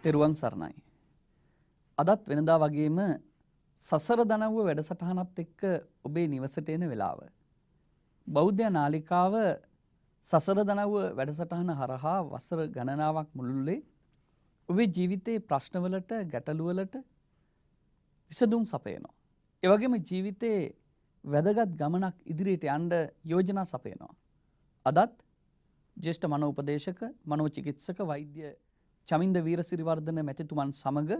තෙරුවන් සරණයි. අදත් වෙනදා වගේම සසර දනව්ව වැඩසටහනත් එක්ක ඔබේ නිවසට එන වෙලාව. බෞද්ධ නාලිකාව සසර දනව්ව වැඩසටහන හරහා වසර ගණනාවක් මුළුල්ලේ ඔබේ ජීවිතයේ ප්‍රශ්නවලට ගැටලුවලට විසඳුම් සපයනවා. ඒ වගේම ජීවිතයේ වැදගත් ගමනක් ඉදිරියට යන්න යෝජනා සපයනවා. අදත් ජ්‍යෙෂ්ඨ මනෝපදේශක මනෝචිකිත්සක වෛද්‍ය චමින්ද වීරසිරිවර්ධන මැතිතුමන් සමග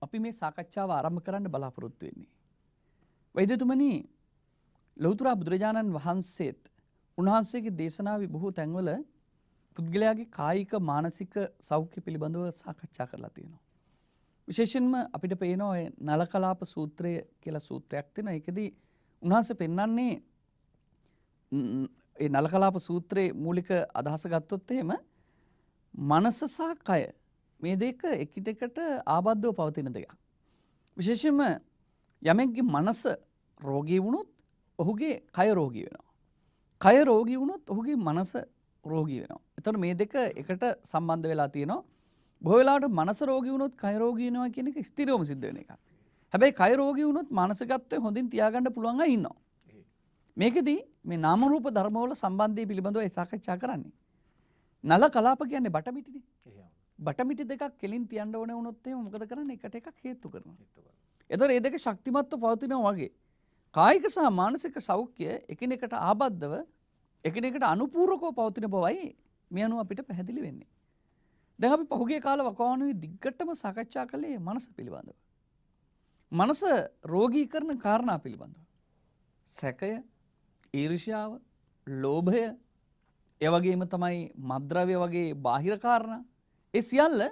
අපි මේ සාකච්ඡාව ආරම්භ කරන්න බලාපොරොත්තු වෙන්නේ. වෛද්‍යතුමනි, ලෞතර බුදුරජාණන් වහන්සේත් උන්වහන්සේගේ දේශනාවේ බොහෝ තැන්වල පුද්ගලයාගේ කායික මානසික සෞඛ්‍ය පිළිබඳව සාකච්ඡා කරලා තියෙනවා. විශේෂයෙන්ම අපිට පේනවා ඔය නලකලාප සූත්‍රය කියලා සූත්‍රයක් තියෙනවා. ඒකෙදී උන්වහන්සේ පෙන්වන්නේ ඒ නලකලාප සූත්‍රයේ මූලික අදහස ගත්තොත් එහෙම මනස සහ කය මේ දෙක එකිනෙකට ආබද්ධව පවතින දෙයක්. විශේෂයෙන්ම යමෙක්ගේ මනස රෝගී වුණොත් ඔහුගේ කය රෝගී වෙනවා. කය රෝගී වුණොත් ඔහුගේ මනස රෝගී වෙනවා. එතකොට මේ දෙක එකට සම්බන්ධ වෙලා තියෙනවා. බොහෝ වෙලාවට මනස රෝගී වුණොත් කය රෝගී වෙනවා කියන එක ස්ථිරවම සිද්ධ වෙන එකක්. හැබැයි කය රෝගී වුණොත් මානසිකත්වය හොඳින් තියාගන්න පුළුවන් අය ඉන්නවා. මේකෙදී මේ නාම රූප ධර්මවල සම්බන්ධය පිළිබඳව සාකච්ඡා කරන්නේ. නල කලාප කියන්නේ බටමිටිනේ. බටමිටි දෙකක් කෙලින් තියන්න ඕනේ වුණොත් එහෙම මොකද කරන්නේ? එකට එකක් හේතු කරනවා. එතකොට මේ දෙක ශක්තිමත්ව පවතිනවා වගේ. කායික සහ මානසික සෞඛ්‍ය එකිනෙකට ආබද්ධව එකිනෙකට අනුපූරකව පවතින බවයි මේ අනුව අපිට පැහැදිලි වෙන්නේ. දැන් අපි පහුගිය කාල වකවානුවේ දිග්ගටම සාකච්ඡා කළේ මනස පිළිබඳව. මනස රෝගී කරන කාරණා පිළිබඳව. සැකය, ඊර්ෂ්‍යාව, ලෝභය, ඒ වගේම තමයි මද්ද්‍රව්‍ය වගේ බාහිර කාරණා. ඒ සියල්ල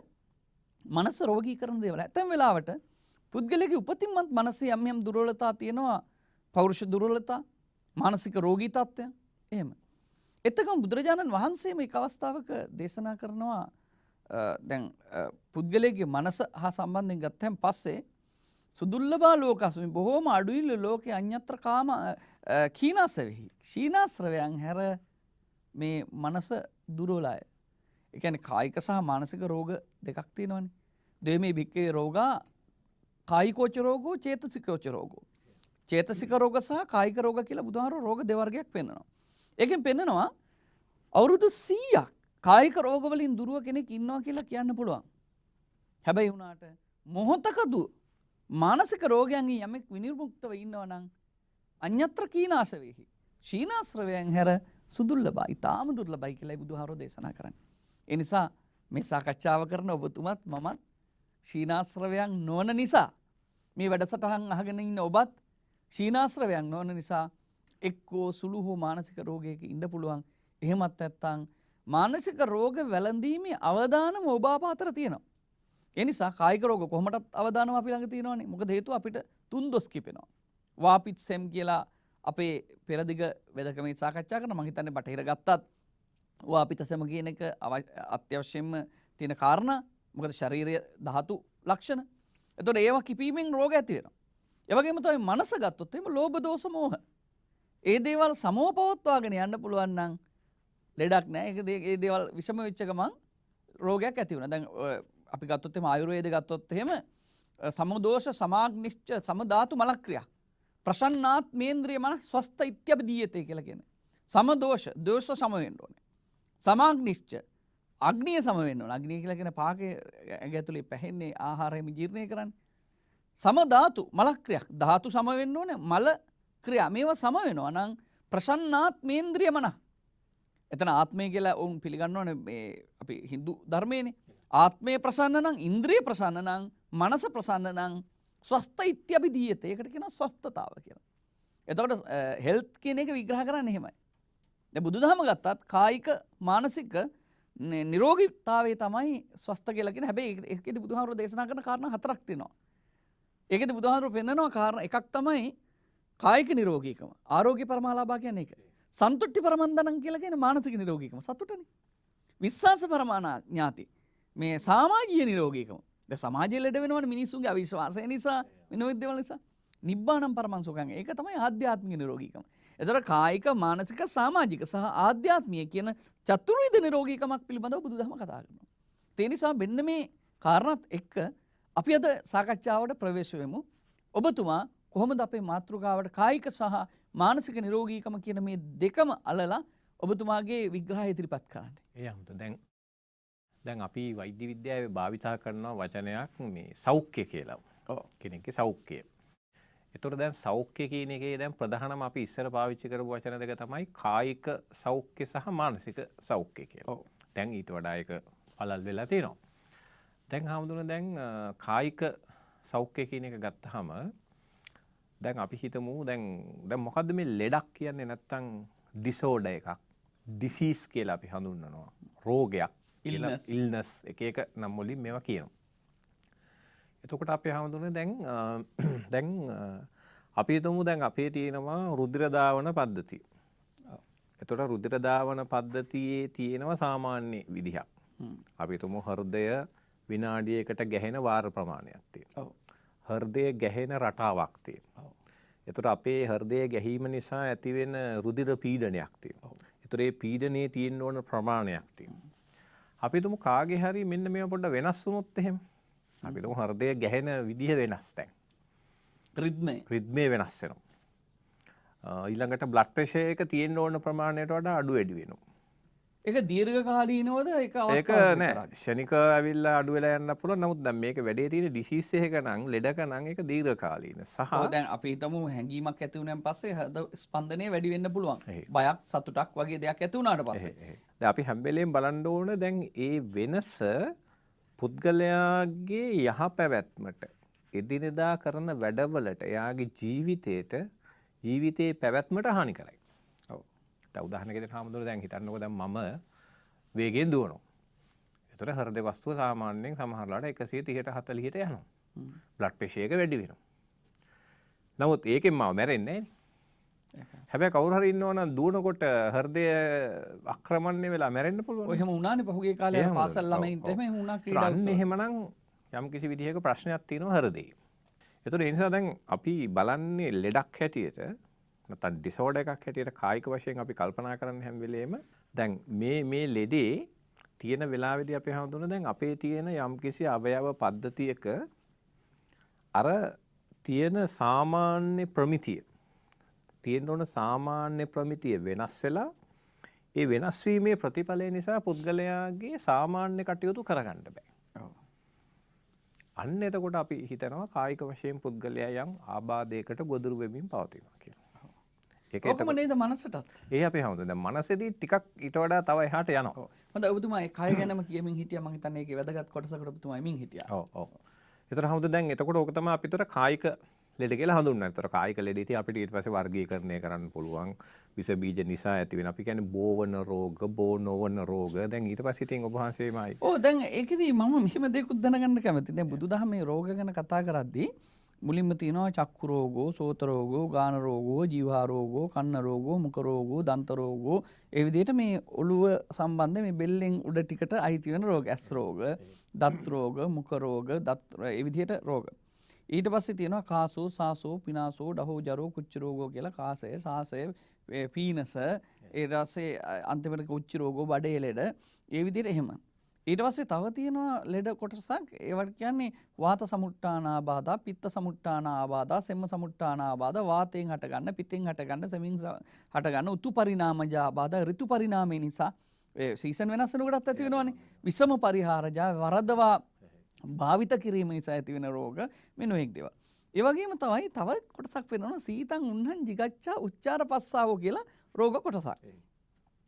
මනස රෝගී කරන දේවල්. ඇතැම් වෙලාවට පුද්ගලයාගේ උපතින්මත් මනසේ යම් යම් දුර්වලතා තියෙනවා. පෞරුෂ දුර්වලතා, මානසික රෝගී තත්ත්වයන්. එහෙම. එතකම බුදුරජාණන් වහන්සේ මේක අවස්ථාවක දේශනා කරනවා දැන් පුද්ගලයාගේ මනස හා සම්බන්ධයෙන් ගත්තන් පස්සේ සුදුල්ලබා ලෝකස්මි බොහෝම අඩුයි ලෝකේ අඤ්ඤත්‍ර කාම කීනාසෙහි ක්ෂීනාශ්‍රවයන් හැර මේ මනස දුර්වලයි. ඒ කියන්නේ කායික සහ මානසික රෝග දෙකක් තියෙනවානේ. දෙමේ භික්කේ රෝගා කායිකෝච රෝගෝ චේතසිකෝච රෝගෝ. චේතසික රෝග සහ කායික රෝග කියලා බුදුහාරෝ රෝග දෙවර්ගයක් පෙන්නනවා. ඒකෙන් පෙන්නනවා අවුරුදු 100ක් කායික රෝග වලින් දුරව කෙනෙක් ඉන්නවා කියලා කියන්න පුළුවන්. හැබැයි වුණාට මොහොතකදු මානසික රෝගයන්ගෙන් යමෙක් විනිර්මුක්තව ඉන්නවා නම් අඤ්ඤත්‍ර කීනාශවෙහි ක්ෂීනාශ්‍රවයන් හැර සුදුර්ලභයි, ඊටාම දුර්ලභයි කියලා බුදුහාරෝ දේශනා කරන්නේ. ඒ නිසා මේ සාකච්ඡාව කරන ඔබතුමත් මමත් ක්ෂීනාශ්‍රවයන් නොවන නිසා මේ වැඩසටහන් අහගෙන ඉන්න ඔබත් ක්ෂීනාශ්‍රවයන් නොවන නිසා එක්කෝ සුළු හෝ මානසික රෝගයක ඉන්න පුළුවන්. එහෙමත් නැත්නම් මානසික රෝග වැළඳීමේ අවදානම ඔබ අප අතර තියෙනවා. ඒ නිසා කායික රෝග කොහොමදත් අවදානම අපි ළඟ තියෙනවානේ. මොකද හේතුව අපිට තුන් දොස් කිපෙනවා. වාපිත් සෙම් කියලා අපේ පෙරදිග වෙදකමේ සාකච්ඡා කරන මම හිතන්නේ බටහිර ගත්තත් වාපිත සෙම කියන එක අත්‍යවශ්‍යම තියෙන කාරණා. මොකද ශාරීරික ධාතු ලක්ෂණ. එතකොට ඒවා කිපීමෙන් රෝග ඇති වෙනවා. ඒ වගේම තමයි මනස ගත්තොත් එහෙම ලෝභ දෝෂ මෝහ. ඒ දේවල් සමව පවත්වාගෙන යන්න පුළුවන් නම් ලෙඩක් නැහැ. ඒ දේවල් විෂම වෙච්ච ගමන් රෝගයක් ඇති වෙනවා. දැන් අපි ගත්තොත් එහෙම ආයුර්වේද ගත්තොත් එහෙම සමදෝෂ සමාග්නිච්ඡ සමධාතු මලක්‍රියා ප්‍රසන්නාත්මේන්ද්‍රිය මන ස්වස්ත ඉත්‍යබදීයතේ කියලා කියන්නේ. සමදෝෂ දෝෂ සම වෙන්න ඕනේ. සමාග්නිච්ඡ අග්නිය සම වෙන්න ඕනේ. අග්නිය කියලා කියන පාකේ ඇඟ ඇතුලේ පැහෙන්නේ ආහාරයෙන් ජීර්ණය කරන්නේ. සමධාතු මලක්‍රියා ධාතු සම වෙන්න ඕනේ. මල ක්‍රියා මේවා සම වෙනවා නම් ප්‍රසන්නාත්මේන්ද්‍රිය මන. එතන ආත්මය කියලා උන් පිළිගන්නවනේ මේ අපි Hindu ධර්මයේනේ. ආත්මය ප්‍රසන්න නම්, ඉන්ද්‍රිය ප්‍රසන්න නම්, මනස ප්‍රසන්න නම් ස්වස්ත ඉත්‍යබිදීයත. ඒකට කියනවා ස්වස්ථතාව කියලා. එතකොට හෙල්ත් කියන එක විග්‍රහ කරන්නේ එහෙමයි. දැන් බුදුදහම ගත්තත් කායික මානසික නිරෝගීතාවය තමයි ස්වස්ත කියලා කියන්නේ. හැබැයි ඒකෙදි බුදුහාමුදුරුවෝ දේශනා කරන කාරණා හතරක් තියෙනවා. ඒකෙදි බුදුහාමුදුරුවෝ පෙන්නනවා කාරණා එකක් තමයි කායික නිරෝගීකම. ආරෝග්‍ය පරමාලාභා කියන්නේ ඒක. සන්තුට්ටි පරමන්දනං කියලා කියන්නේ මානසික නිරෝගීකම. සතුටනේ. විශ්වාස පරමාඥාති. මේ සමාජීය නිරෝගීකම. දැන් සමාජයේ ලෙඩ වෙනවනේ මිනිස්සුන්ගේ අවිශ්වාසය නිසා, වෙන දේවල් නිසා. නිබ්බාණං පරමං සුඛං. ඒක තමයි ආධ්‍යාත්මික නිරෝගීකම. එතකොට කායික, මානසික, සමාජික සහ ආධ්‍යාත්මික කියන චතුර්විධ නිරෝගීකමක් පිළිබඳව බුදුදහම කතා කරනවා. ඒ නිසා මෙන්න මේ කාරණත් එක්ක අපි අද සාකච්ඡාවට ප්‍රවේශ වෙමු. ඔබතුමා කොහොමද අපේ මාතෘකාවට කායික සහ මානසික නිරෝගීකම කියන මේ දෙකම අලලා ඔබතුමාගේ විග්‍රහය ඉදිරිපත් කරන්න. ඒ අමුතු දැන් අපි වෛද්‍ය විද්‍යාවේ භාවිතා කරන වචනයක් මේ සෞඛ්‍ය කියලා. කෙනෙක්ගේ සෞඛ්‍යය. ඒතකොට දැන් සෞඛ්‍ය කියන එකේ දැන් ප්‍රධානම අපි ඉස්සර පාවිච්චි කරපු වචන දෙක තමයි කායික සෞඛ්‍ය සහ මානසික සෞඛ්‍ය කියලා. දැන් ඊට වඩා ඒක පළල් වෙලා තියෙනවා. දැන් හාමුදුරනේ දැන් කායික සෞඛ්‍ය කියන එක ගත්තාම දැන් අපි හිතමු දැන් මොකද්ද මේ ලෙඩක් කියන්නේ නැත්තම් ඩිසෝඩර් එකක් ඩිසීස් කියලා අපි හඳුන්වනවා. රෝගයක් ඉල්නස් එක නම් වලින් මේවා කියනවා. එතකොට අපි හඳුනන්නේ දැන් අපි හිතමු දැන් අපේ තියෙනවා රුධිර දාවන පද්ධතිය. එතකොට රුධිර දාවන පද්ධතියේ තියෙනවා සාමාන්‍ය විදිහක්. අපි හිතමු හෘදය විනාඩියකට ගැහෙන වාර ප්‍රමාණයක් තියෙනවා. හෘදය ගැහෙන රටාවක් තියෙනවා. එතකොට අපේ හෘදය ගැහිම නිසා ඇතිවෙන රුධිර පීඩනයක් තියෙනවා. එතකොට මේ පීඩනයේ තියෙන ඕන ප්‍රමාණයක් තියෙනවා. අපි හිතමු කාගේ හරි මෙන්න මේව පොඩ්ඩක් වෙනස් වුණොත් එහෙම අපි හිතමු හෘදය ගැහෙන විදිහ වෙනස් දැන්. රිද්මේ වෙනස් වෙනවා. ඊළඟට බ්ලඩ් ප්‍රෙෂර් එක තියෙන ඕන ප්‍රමාණයට වඩා අඩු වැඩි වෙනවා. ඒක දීර්ඝකාලීනවද ඒක ඒක නෑ ෂණිකව ඇවිල්ලා අඩු වෙලා යන්න පුළුවන්. නමුත් දැන් මේක වැඩේ තියෙන ඩිසීස් එකක නම් ලෙඩක නම් ඒක දීර්ඝකාලීන. සහ දැන් අපි හිතමු හැඟීමක් ඇති වුණාන් පස්සේ හෘද ස්පන්දනය වැඩි වෙන්න පුළුවන්. බයක් සතුටක් වගේ දෙයක් ඇති වුණාට පස්සේ. දැන් අපි හැම වෙලේම බලන්න ඕන දැන් ඒ වෙනස පුද්ගලයාගේ යහපැවැත්මට එදිනෙදා කරන වැඩවලට එයාගේ ජීවිතයේ පැවැත්මට හානි කරයි. උදාහරණයක් විදිහට හාමුදුරුවෝ දැන් හිතන්නකෝ දැන් මම වේගයෙන් දුවනවා. ඒතර හෘද වස්තුව සාමාන්‍යයෙන් සමහරලාට 130ට 40ට යනවා. බ්ලඩ් ප්‍රෙෂර් එක වැඩි වෙනවා. නමුත් ඒකෙන් මම මැරෙන්නේ නැහැ. හැබැයි කවුරු හරි ඉන්නවනම් දුවනකොට හෘදය ආක්‍රමණය වෙලා මැරෙන්න පුළුවන්. ඔය එහෙම වුණානේ පහුගිය කාලේ පාසල් ළමයින්ට එහෙම වුණා ක්‍රීඩා උත්සව. එහෙමනම් යම් කිසි විදිහක ප්‍රශ්නයක් තියෙනවා හෘදේ. ඒතර ඒ නිසා දැන් අපි බලන්නේ ලෙඩක් හැටියට නැත්නම් ඩිසෝඩර් එකක් හැටියට කායික වශයෙන් අපි කල්පනා කරන්නේ හැම වෙලේම දැන් මේ ලෙඩේ තියෙන වෙලාවේදී අපි හඳුනන දැන් අපේ තියෙන යම්කිසි අවයව පද්ධතියක අර තියෙන සාමාන්‍ය ප්‍රමිතිය තියෙන ඕන සාමාන්‍ය ප්‍රමිතිය වෙනස් වෙලා ඒ වෙනස් වීමේ ප්‍රතිඵලය නිසා පුද්ගලයාගේ සාමාන්‍ය කටයුතු කරගන්න බෑ. අන්න එතකොට අපි හිතනවා කායික වශයෙන් පුද්ගලයා යම් ආබාධයකට ගොදුරු වෙමින් පවතිනවා කියලා. ඔකම නේද මනසටත්. ඒ අපි හමුද දැන් මනසේදී ටිකක් ඊට වඩා තව එහාට යනවා. හොඳයි ඔබතුමා ඒ කය ගැනම කියමින් හිටියා මම හිතන්නේ ඒකේ වැදගත් කොටසකට ඔබතුමා එමින් හිටියා. ඔව්. ඒතර හමුද දැන් එතකොට ඕක තමයි අපිටතර කායික ලෙඩ කියලා හඳුන්වන්නේ. ඒතර කායික ලෙඩ ඉතින් අපිට ඊට පස්සේ වර්ගීකරණය කරන්න පුළුවන්. විස බීජ නිසා ඇති වෙන අපි කියන්නේ බෝවන රෝග, බෝ නොවන රෝග. දැන් ඊට පස්සේ ඉතින් ඔබ වහන්සේමයි. ඔව් දැන් ඒකෙදී මම මෙහෙම දෙයක් දැනගන්න කැමතියි. දැන් බුදුදහමේ රෝග ගැන කතා කරද්දී මුලින්ම තියෙනවා චක්කු රෝගෝ, සෝත රෝගෝ, ගාන රෝගෝ, ජීවහා රෝගෝ, කන්න රෝගෝ, මුඛ රෝගෝ, දන්ත රෝගෝ. ඒ විදිහට මේ ඔළුව සම්බන්ධ මේ බෙල්ලෙන් උඩ ටිකට අයිති වෙන රෝග. ඇස් රෝග, දත් රෝග, මුඛ රෝග, ඒ විදිහට රෝග. ඊට පස්සේ තියෙනවා කාසෝ, සාසෝ, පිනාසෝ, ඩහෝ, ජරෝ, කුච්ච රෝගෝ කියලා කාසය, සාසය, පීනස, ඒ රසේ අන්තිමට කුච්ච රෝගෝ, බඩේ ලෙඩ. ඒ විදිහට එහෙම. ඊට පස්සේ තව තියෙනවා ලෙඩ කොටසක් ඒවට කියන්නේ වාත සමුට්ඨාන ආබාධා, පිත්ත සමුට්ඨාන ආබාධා, සෙම්ම සමුට්ඨාන ආබාධා, වාතයෙන් හටගන්න, පිත්තෙන් හටගන්න, සෙමින් හටගන්න, උතු පරිණාමජ ආබාධා, ඍතු පරිණාමය නිසා සීසන් වෙනස් වෙනකොටත් ඇති වෙනවනේ. විසම පරිහාරජා වරදවා භාවිත කිරීම නිසා ඇති වෙන රෝග මේ නොඑක් දේවල්. ඒ වගේම තමයි තව කොටසක් වෙනවා සීතං උන්හං jigaccha උච්චාර පස්සාවෝ කියලා රෝග කොටසක්.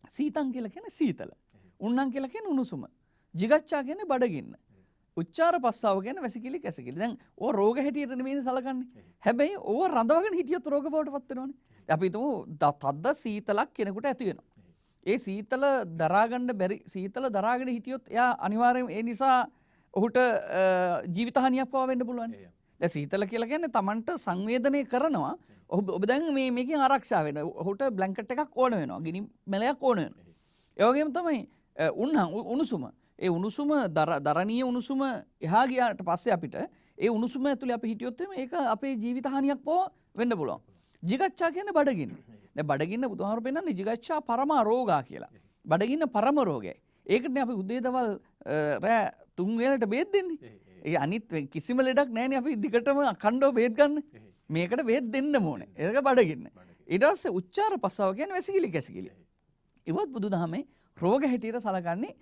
සීතං කියලා කියන්නේ සීතල. උන්හං කියලා කියන්නේ උණුසුම. jigaccha කියන්නේ බඩගින්න. උච්චාර පස්සාව කියන්නේ වැසිකිලි කැසිකිලි. දැන් ඕ රෝග හැටියට නෙමෙයි සලකන්නේ. හැබැයි ඕව රඳවගෙන හිටියොත් රෝග බවට පත් වෙනවනේ. අපි හිතමු තද්ද සීතලක් කෙනෙකුට ඇති වෙනවා. ඒ සීතල දරාගන්න බැරි සීතල දරාගෙන හිටියොත් එයා අනිවාර්යයෙන් ඒ නිසා ඔහුට ජීවිත හානියක් පවා වෙන්න පුළුවන්. දැන් සීතල කියලා කියන්නේ Tamanට සංවේදනය කරනවා. ඔබ දැන් මේකෙන් ආරක්ෂා වෙන්න. ඔහුට බ්ලැන්කට් එකක් ඕන වෙනවා. ගිනි මැලයක් ඕන වෙනවා. ඒ වගේම තමයි උණුසුම. ඒ උණුසුම දරණීය උණුසුම එහා ගියාට පස්සේ අපිට ඒ උණුසුම ඇතුලේ අපි හිටියොත් මේක අපේ ජීවිත හානියක් පවා වෙන්න පුළුවන්. jigaccha කියන්නේ බඩගින්න. දැන් බඩගින්න බුදුහාමර පෙන්නන්නේ jigaccha පරම රෝගා කියලා. බඩගින්න පරම රෝගය. ඒකනේ අපි උදේ දවල් රෑ තුන් වේලට බේත් දෙන්නේ. ඒ අනිත් කිසිම ලෙඩක් නැහැනේ අපි දිගටම අඛණ්ඩව බේත් ගන්න. මේකට බේත් දෙන්න ඕනේ. ඒක බඩගින්න. ඊට පස්සේ උච්චාර පස්සාව කියන්නේ වැසිකිලි කැසිකිලි. ඉවත් බුදුදහමේ රෝග හැටියට සලකන්නේ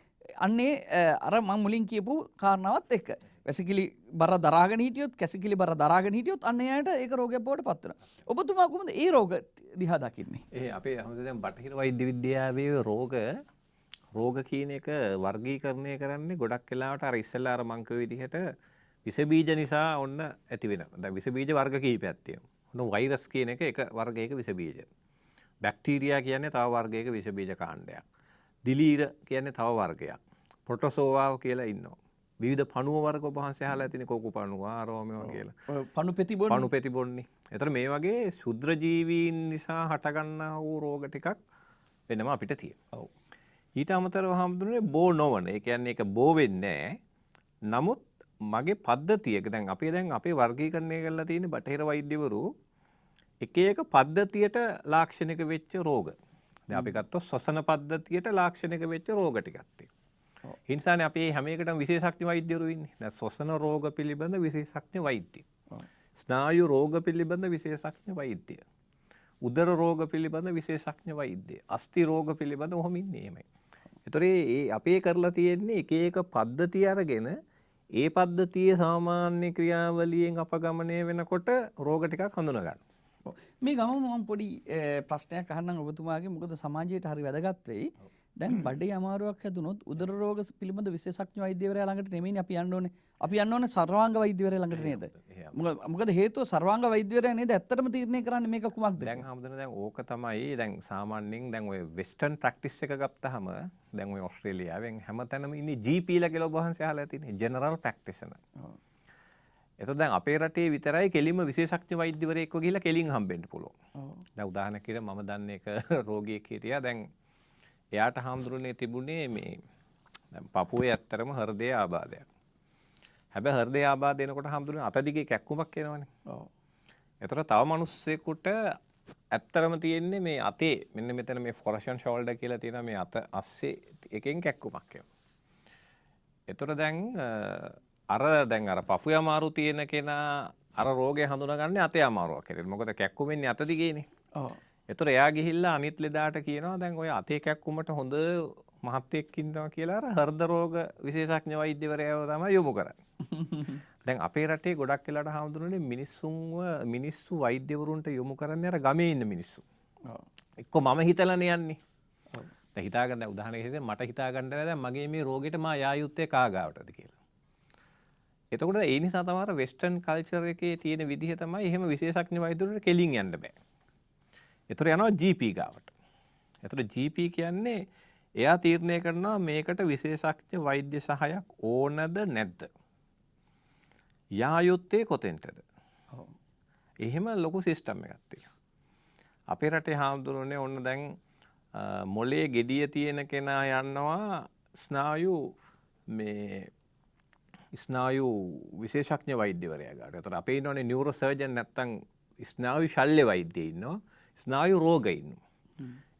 අන්නේ අර මම මුලින් කියපු කාරණාවත් එක්ක. වැසිකිලි බර දරාගෙන හිටියොත් කැසිකිලි බර දරාගෙන හිටියොත් අන්න එයාට ඒක රෝගයක් බවට පත් වෙනවා. ඔබතුමා කොහොමද ඒ රෝග දිහා දකින්නේ? අපේ හැමෝටම දැන් බටහිර වෛද්‍ය විද්‍යාවේ රෝග කියන එක වර්ගීකරණය කරන්නේ ගොඩක් වෙලාවට අර ඉස්සෙල්ලා අර මං කිව්ව විදිහට විස බීජ නිසා ඔන්න ඇති වෙනවා. දැන් විස බීජ වර්ග කීපයක් තියෙනවා. ඔන්න වෛරස් කියන එක වර්ගයක විස බීජ. බැක්ටීරියා කියන්නේ තව වර්ගයක විස බීජ කාණ්ඩයක්. දිලීර කියන්නේ තව වර්ගයක්. ප්‍රොටෝසෝවා කියලා ඉන්නවා. විවිධ පණුව වර්ග ඔබ වහන්සේ අහලා ඇතිනේ කෝකු පණුව, ආරෝමේවා කියලා. පණු පෙති බොන්නේ. ඒතර මේ වගේ ශුද්‍ර ජීවීන් නිසා හටගන්නා වූ රෝග ටිකක් වෙනම අපිට තියෙනවා. ඔව්. ඊට අමතරව හම්දුනේ බෝ නොවන. ඒ කියන්නේ ඒක බෝ වෙන්නේ නැහැ. නමුත් මගේ පද්ධතියක දැන් අපේ වර්ගීකරණය කරලා තියෙන බටහිර වෛද්‍යවරු එක එක පද්ධතියට ලාක්ෂණික වෙච්ච රෝග. දැන් අපි ගත්තොත් ශ්වසන පද්ධතියට ලාක්ෂණික වෙච්ච රෝග ටිකක් තියෙනවා. ඒ නිසානේ අපි හැම එකටම විශේෂඥ වෛද්‍යවරු ඉන්නේ. දැන් ශ්වසන රෝග පිළිබඳ විශේෂඥ වෛද්‍ය. ස්නායු රෝග පිළිබඳ විශේෂඥ වෛද්‍ය. උදර රෝග පිළිබඳ විශේෂඥ වෛද්‍ය. අස්ථි රෝග පිළිබඳ ඔහොම ඉන්නේ එහෙමයි. ඒතර අපේ කරලා තියෙන්නේ එක එක පද්ධතිය අරගෙන ඒ පද්ධතියේ සාමාන්‍ය ක්‍රියාවලියෙන් අපගමනය වෙනකොට රෝග ටිකක් හඳුනා ගන්න. මේ ගමම මම පොඩි ප්‍රශ්නයක් අහන්නම් ඔබතුමාගේ. මොකද සමාජයට හරි වැදගත් වෙයි. දැන් බඩේ අමාරුවක් හැදුනොත් උදර රෝග පිළිබඳ විශේෂඥ වෛද්‍යවරයා ළඟට නෙමෙයිනේ අපි යන්න ඕනේ. අපි යන්න ඕනේ සර්වාංග වෛද්‍යවරයා ළඟට නේද? මොකද හේතුව සර්වාංග වෛද්‍යවරයා නේද ඇත්තටම තීරණය කරන්නේ මේක කුමක්ද? දැන් හැමදෙන දැන් ඕක තමයි දැන් සාමාන්‍යයෙන් දැන් ඔය වෙස්ටර්න් ප්‍රැක්ටිස් එක ගත්තාම දැන් ඔය ඕස්ට්‍රේලියාවෙන් හැමතැනම ඉන්නේ GP ලා කියලා ඔබ වහන්සේ අහලා තියෙන්නේ ජෙනරල් ප්‍රැක්ටිෂනර්. එතකොට දැන් අපේ රටේ විතරයි කෙලින්ම විශේෂඥ වෛද්‍යවරයෙක්ව ගිහිල්ලා කෙලින් හම්බෙන්න පුළුවන්. දැන් උදාහරණයක් විදිහට මම දන්නේ එක රෝගියෙක් හිටියා. දැන් එයාට හාමුදුරනේ තිබුණේ මේ දැන් පපුවේ ඇත්තරම හෘදය ආබාධයක්. හැබැයි හෘදය ආබාධ එනකොට හාමුදුරනේ අත දිගේ කැක්කුමක් එනවනේ. ඔව්. ඒතර තව මිනිස්සෙකුට ඇත්තරම තියෙන්නේ මේ අතේ මෙන්න මෙතන මේ ෆොරෂන් ෂෝල්ඩර් කියලා තියෙනවා මේ අත අස්සේ එකෙන් කැක්කුමක් එනවා. ඒතර දැන් අර පපුවේ අමාරු තියෙන කෙනා අර රෝගය හඳුනාගන්නේ අතේ අමාරුවක් හැටියට. මොකද කැක්කුමෙන්නේ අත දිගේනේ. ඔව්. ඒතර එයා ගිහිල්ලා අනිත් ලෙඩාට කියනවා දැන් ඔය අතේ කැක්කුමට හොඳ මහත්තයෙක් ඉන්නවා කියලා අර හෘද රෝග විශේෂඥ වෛද්‍යවරයාව තමයි යොමු කරන්නේ. දැන් අපේ රටේ ගොඩක් වෙලාට හාමුදුරනේ මිනිස්සු වෛද්‍යවරුන්ට යොමු කරන්නේ අර ගමේ ඉන්න මිනිස්සු. ඔව්. එක්ක මම හිතලානේ යන්නේ. ඔව්. දැන් හිතාගන්න උදාහරණයක් විදිහට මට හිතාගන්න බෑ දැන් මගේ මේ රෝගෙට මා යා යුත්තේ කාගාවටද කියලා. එතකොට ඒ නිසා තමයි වෙස්ටර්න් කල්චර් එකේ තියෙන විදිහ තමයි එහෙම විශේෂඥ වෛද්‍යවරුන්ට කෙලින් යන්න බෑ. ඒතර යනවා GP ගාවට. ඒතර GP කියන්නේ එයා තීරණය කරනවා මේකට විශේෂඥ වෛද්‍ය සහායක් ඕනද නැද්ද? යා යුත්තේ කොතෙන්ටද? ඔව්. එහෙම ලොකු සිස්ටම් එකක් තියෙනවා. අපේ රටේ හාමුදුරනේ ඔන්න දැන් මොලේ gediya තියෙන කෙනා යනවා ස්නායු විශේෂඥ වෛද්‍යවරයා ගාවට. ඒතර අපේ ඉන්නෝනේ නියුරෝ සර්ජන් නැත්තම් ස්නායු ශල්‍ය වෛද්‍යය ඉන්නවා. ස්නායු රෝග ඉන්නවා.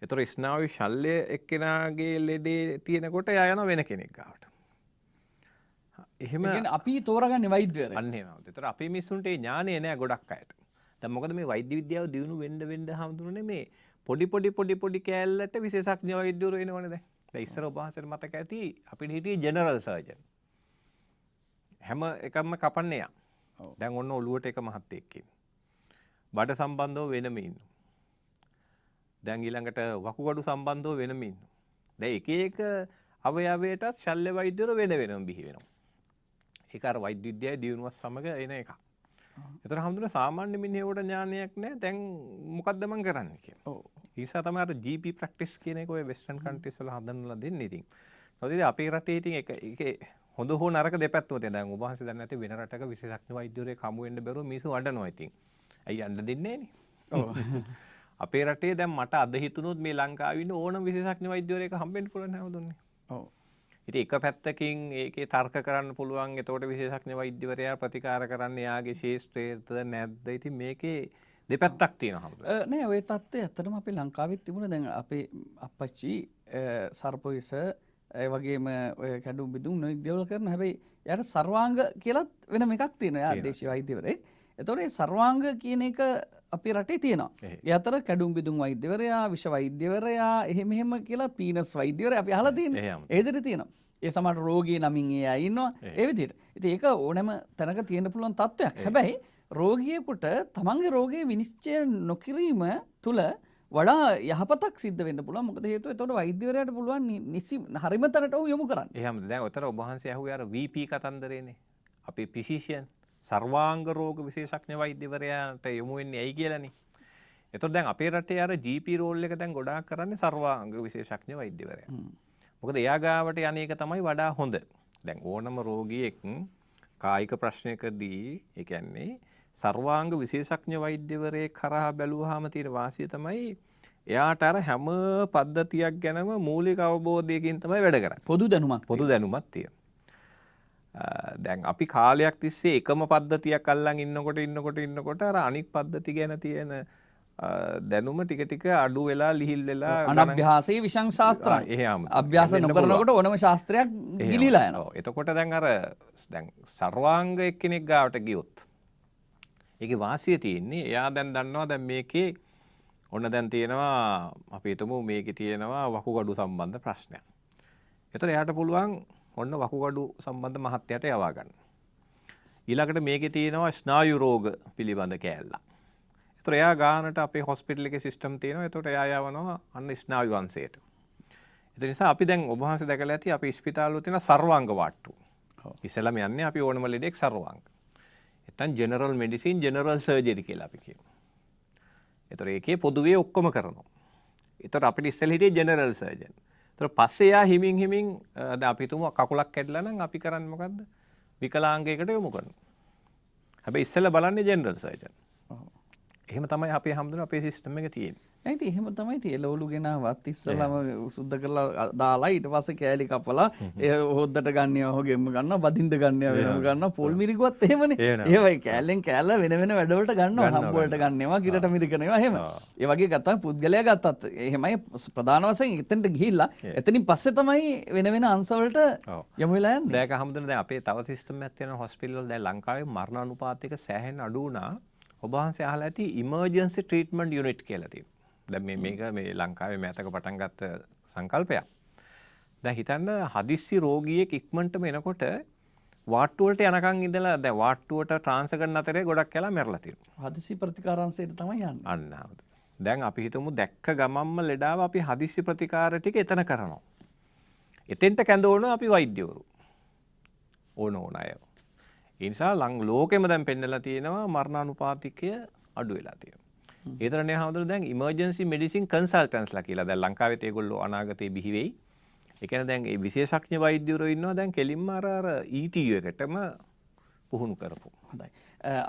ඒතර ස්නායු ශල්‍ය එක්කෙනාගේ ලෙඩේ තියෙනකොට එයා යනවා වෙන කෙනෙක් ගාවට. එහෙම අපි තෝරගන්නේ වෛද්‍යවරයා. අන්න එහෙම. ඒතර අපේ මිනිස්සුන්ට ඒ ඥානය නෑ ගොඩක් අයට. දැන් මොකද මේ වෛද්‍ය විද්‍යාව දියුණු වෙන්න හම්දුනේ මේ පොඩි කෑල්ලට විශේෂඥ වෛද්‍යවරු එනවනේ දැන්. දැන් ඉස්සර ඔබ වහන්සේට මතක ඇති අපිට හිටියේ ජෙනරල් සර්ජන්. හැම එකම කපන්නේ යා. දැන් ඔන්න ඔළුවට එක මහත්තයෙක් ඉන්නේ. බඩ සම්බන්ධව වෙනම ඉන්නවා. දැන් ඊළඟට වකුගඩු සම්බන්ධව වෙනම ඉන්නවා. දැන් එක අවයවයටත් ශල්‍ය වෛද්‍යවරු වෙනම බිහි වෙනවා. ඒක අර වෛද්‍ය විද්‍යාවේ දියුණුවත් සමග එන එකක්. ඒතර හම්දුන සාමාන්‍ය මිනිහෙකුට ඥානයක් නැහැ. දැන් මොකද්ද මං කරන්නේ කියලා. ඔව්. ඒ නිසා තමයි අර GP ප්‍රැක්ටිස් කියන එක ඔය වෙස්ටර්න් කන්ට්‍රීස් වල හදන්නලා දෙන්නේ ඉතින්. මොකද අපේ රටේ ඉතින් ඒකේ හොඳ හෝ නරක දෙපැත්තම තියෙනවා. දැන් ඔබ වහන්සේ දන්නේ නැති වෙන රටක විශේෂඥ වෛද්‍යවරයෙක් හමු වෙන්න බැරුව මිනිස්සු අඬනවා ඉතින්. ඇයි යන්න දෙන්නේ නැහනේ. ඔව්. අපේ රටේ දැන් මට අද හිතුනොත් මේ ලංකාවේ ඉන්න ඕනම විශේෂඥ වෛද්‍යවරයෙක් හම්බෙන්න පුළුවන් හැමෝදුන්නේ. ඔව්. ඉතින් එක පැත්තකින් ඒකේ තර්ක කරන්න පුළුවන්. එතකොට විශේෂඥ වෛද්‍යවරයා ප්‍රතිකාර කරන්නේ යාගේ ශේෂ්ත්‍රයේද නැද්ද? ඉතින් මේකේ දෙපැත්තක් තියෙනවා හැමෝටම. නෑ ඔය தත්ත්වය ඇත්තටම අපේ ලංකාවෙත් තිබුණා. දැන් අපේ අප්පච්චි සර්පවිස ඒ වගේම ඔය කැඩුම් බිදුම් නොයෙක් දේවල් කරන හැබැයි යාට සර්වාංග කියලත් වෙනම එකක් තියෙනවා. යා දේශීය වෛද්‍යවරයෙක්. එතකොට මේ සර්වාංග කියන එක අපේ රටේ තියෙනවා. ඒ අතර කැඩුම් බිදුම් වෛද්‍යවරයා, විෂ වෛද්‍යවරයා, එහෙම කියලා පීනස් වෛද්‍යවරයා අපි අහලා තියෙනවා. ඒ විදිහට තියෙනවා. ඒ සමහර රෝගී නමින් ඒ අය ඉන්නවා. ඒ විදිහට. ඉතින් ඒක ඕනෑම තැනක තියෙන්න පුළුවන් තත්ත්වයක්. හැබැයි රෝගියෙකුට තමන්ගේ රෝගය විනිශ්චය නොකිරීම තුළ වඩා යහපතක් සිද්ධ වෙන්න පුළුවන්. මොකද හේතුව එතකොට වෛද්‍යවරයාට පුළුවන් නිසි හරිම තැනට යොමු කරන්න. එහෙනම් දැන් උතර ඔබ වහන්සේ අහුවේ අර VP කතන්දරේනේ. අපේ ෆිසිෂියන් සර්වාංග රෝග විශේෂඥ වෛද්‍යවරයාට යොමු වෙන්නේ ඇයි කියලානේ. එතකොට දැන් අපේ රටේ අර GP රෝල් එක දැන් ගොඩාක් කරන්නේ සර්වාංග විශේෂඥ වෛද්‍යවරයා. මොකද එයා ගාවට යන්නේ එක තමයි වඩා හොඳ. දැන් ඕනම රෝගියෙක් කායික ප්‍රශ්නයකදී ඒ කියන්නේ සර්වාංග විශේෂඥ වෛද්‍යවරයෙක් කරා බැලුවාම තියෙන වාසිය තමයි එයාට අර හැම පද්ධතියක් ගැනම මූලික අවබෝධයකින් තමයි වැඩ කරන්නේ. පොදු දැනුමක් තියෙනවා. දැන් අපි කාලයක් තිස්සේ එකම පද්ධතියක් අල්ලන් ඉන්නකොට අර අනික් පද්ධති ගැන තියෙන දැනුම ටික ටික අඩු වෙලා ලිහිල් වෙලා අනභ්‍යාසයේ විෂං ශාස්ත්‍රය. අභ්‍යාස නොකරනකොට ඕනම ශාස්ත්‍රයක් ගිලිලා යනවා. එතකොට දැන් සර්වාංග එක්කෙනෙක් ගාවට ගියොත් ඒකේ වාසිය තියෙන්නේ එයා දැන් දන්නවා දැන් මේකේ ඔන්න දැන් තියෙනවා අපි හිතමු මේකේ තියෙනවා වකුගඩු සම්බන්ධ ප්‍රශ්නයක්. ඒතර එයාට පුළුවන් ඔන්න වකුගඩු සම්බන්ධ මහත්යට යවා ගන්න. ඊළඟට මේකේ තියෙනවා ස්නායු රෝග පිළිබඳ කෑල්ලක්. ඒතර එයා ගානට අපේ හොස්පිටල් එකේ සිස්ටම් තියෙනවා. ඒතකොට එයා යවනවා අන්න ස්නායු අංශයට. ඒ නිසා අපි දැන් ඔබ වහන්සේ දැකලා ඇති අපි ස්පිතාල වල තියෙන සර්වාංග වාට්ටු. ඉස්සෙල්ලාම යන්නේ අපි ඕනම ලෙඩේක් සර්වාංග. නැත්නම් ජෙනරල් මෙඩිසින් ජෙනරල් සර්ජරි කියලා අපි කියනවා. ඒතර ඒකේ පොදුවේ ඔක්කොම කරනවා. ඒතර අපිට ඉස්සෙල්ලා හිටියේ ජෙනරල් සර්ජන්. ඒතර පස්සේ යා හිමින් දැන් අපි තුමු කකුලක් කැඩලා නම් අපි කරන්නේ මොකද්ද? විකලාංගයකට යොමු කරනවා. හැබැයි ඉස්සෙල්ලා බලන්නේ ජෙනරල් සර්ජන්. එහෙම තමයි අපේ හැමදෙනා අපේ සිස්ටම් එක තියෙන්නේ. නැති එහෙම තමයි තියෙන්නේ. ලෝලු ගෙනාවත් ඉස්සලම සුද්ධ කරලා දාලා ඊට පස්සේ කෑලි කපලා ඒ හොද්දට ගන්නවා හොගෙම ගන්නවා බදින්න ගන්නවා වෙනම ගන්නවා පොල් මිරිකුවත් එහෙමනේ. ඒවයි කෑල්ලෙන් කෑල්ල වෙන වෙන වැඩවලට ගන්නවා හම්බ වලට ගන්නවා කිරට මිරිකනවා එහෙම. ඒ වගේ ගත්තා පුද්ගලයා ගත්තත් එහෙමයි ප්‍රධාන වශයෙන් එතනට ගිහිල්ලා එතනින් පස්සේ තමයි වෙන වෙන අංශ වලට යමු වෙලා යන්නේ. දැන් හැමදෙනා දැන් අපේ තව සිස්ටම් එකක් තියෙනවා හොස්පිටල් වල දැන් ලංකාවේ මරණ අනුපාත එක සෑහෙන අඩු වුණා. ඔබ වහන්සේ අහලා ඇති ඉමර්ජන්සි ට්‍රීට්මන්ට් යුනිට් කියලා තියෙනවා. දැන් මේක මේ ලංකාවේ මෑතක පටන් ගත්ත සංකල්පයක්. දැන් හිතන්න හදිස්සි රෝගියෙක් ඉක්මනටම එනකොට වාට්ටු වලට යනකම් ඉඳලා දැන් වාට්ටුවට ට්‍රාන්ස්ෆර් කරන අතරේ ගොඩක් වෙලා මැරලා තියෙනවා. හදිස්සි ප්‍රතිකාරාංශයට තමයි යන්නේ. අන්න හරිද. දැන් අපි හිතමු දැක්ක ගමම්ම ලෙඩාව අපි හදිස්සි ප්‍රතිකාර ටික එතන කරනවා. එතෙන්ට කැඳවන අපි වෛද්‍යවරු. ඕන අය. ඒ නිසා ලෝකෙම දැන් පෙන්නලා තියෙනවා මරණානුපාතිකය අඩු වෙලා තියෙනවා. ඒතරනේ හැමදෙරෝ දැන් ඉමර්ජන්සි මෙඩිසින් කන්සල්ටන්ට්ස්ලා කියලා දැන් ලංකාවෙත් ඒගොල්ලෝ අනාගතේ බිහි වෙයි. ඒ කියන්නේ දැන් මේ විශේෂඥ වෛද්‍යවරු ඉන්නවා දැන් කෙලින්ම අර ETU එකටම පුහුණු කරපු. හොඳයි.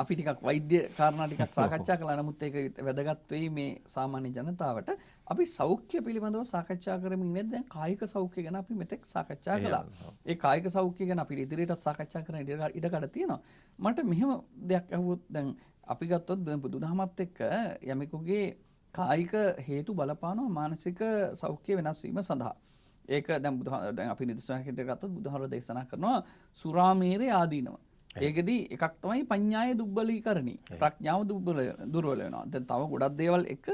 අපි ටිකක් වෛද්‍ය කාරණා ටිකක් සාකච්ඡා කළා. නමුත් ඒක වැදගත් වෙයි මේ සාමාන්‍ය ජනතාවට. අපි සෞඛ්‍ය පිළිබඳව සාකච්ඡා කරමින් ඉන්නේ දැන් කායික සෞඛ්‍ය ගැන අපි මෙතෙක් සාකච්ඡා කළා. ඒ කායික සෞඛ්‍ය ගැන අපි ඉදිරියටත් සාකච්ඡා කරන්න ඉඩකඩ තියෙනවා. මට මෙහෙම දෙයක් අහුවොත් දැන් අපි ගත්තොත් බුදුදහමත් එක්ක යමෙකුගේ කායික හේතු බලපානවා මානසික සෞඛ්‍ය වෙනස් වීම සඳහා. ඒක දැන් අපි නිදර්ශනයකට ගත්තොත් බුදුහාර දේශනා කරනවා සුරාමේරේ ආදීනව. ඒකෙදි එකක් තමයි පඤ්ඤාය දුබ්බලීකරණී. ප්‍රඥාව දුර්වල වෙනවා. දැන් තව ගොඩක් දේවල් එක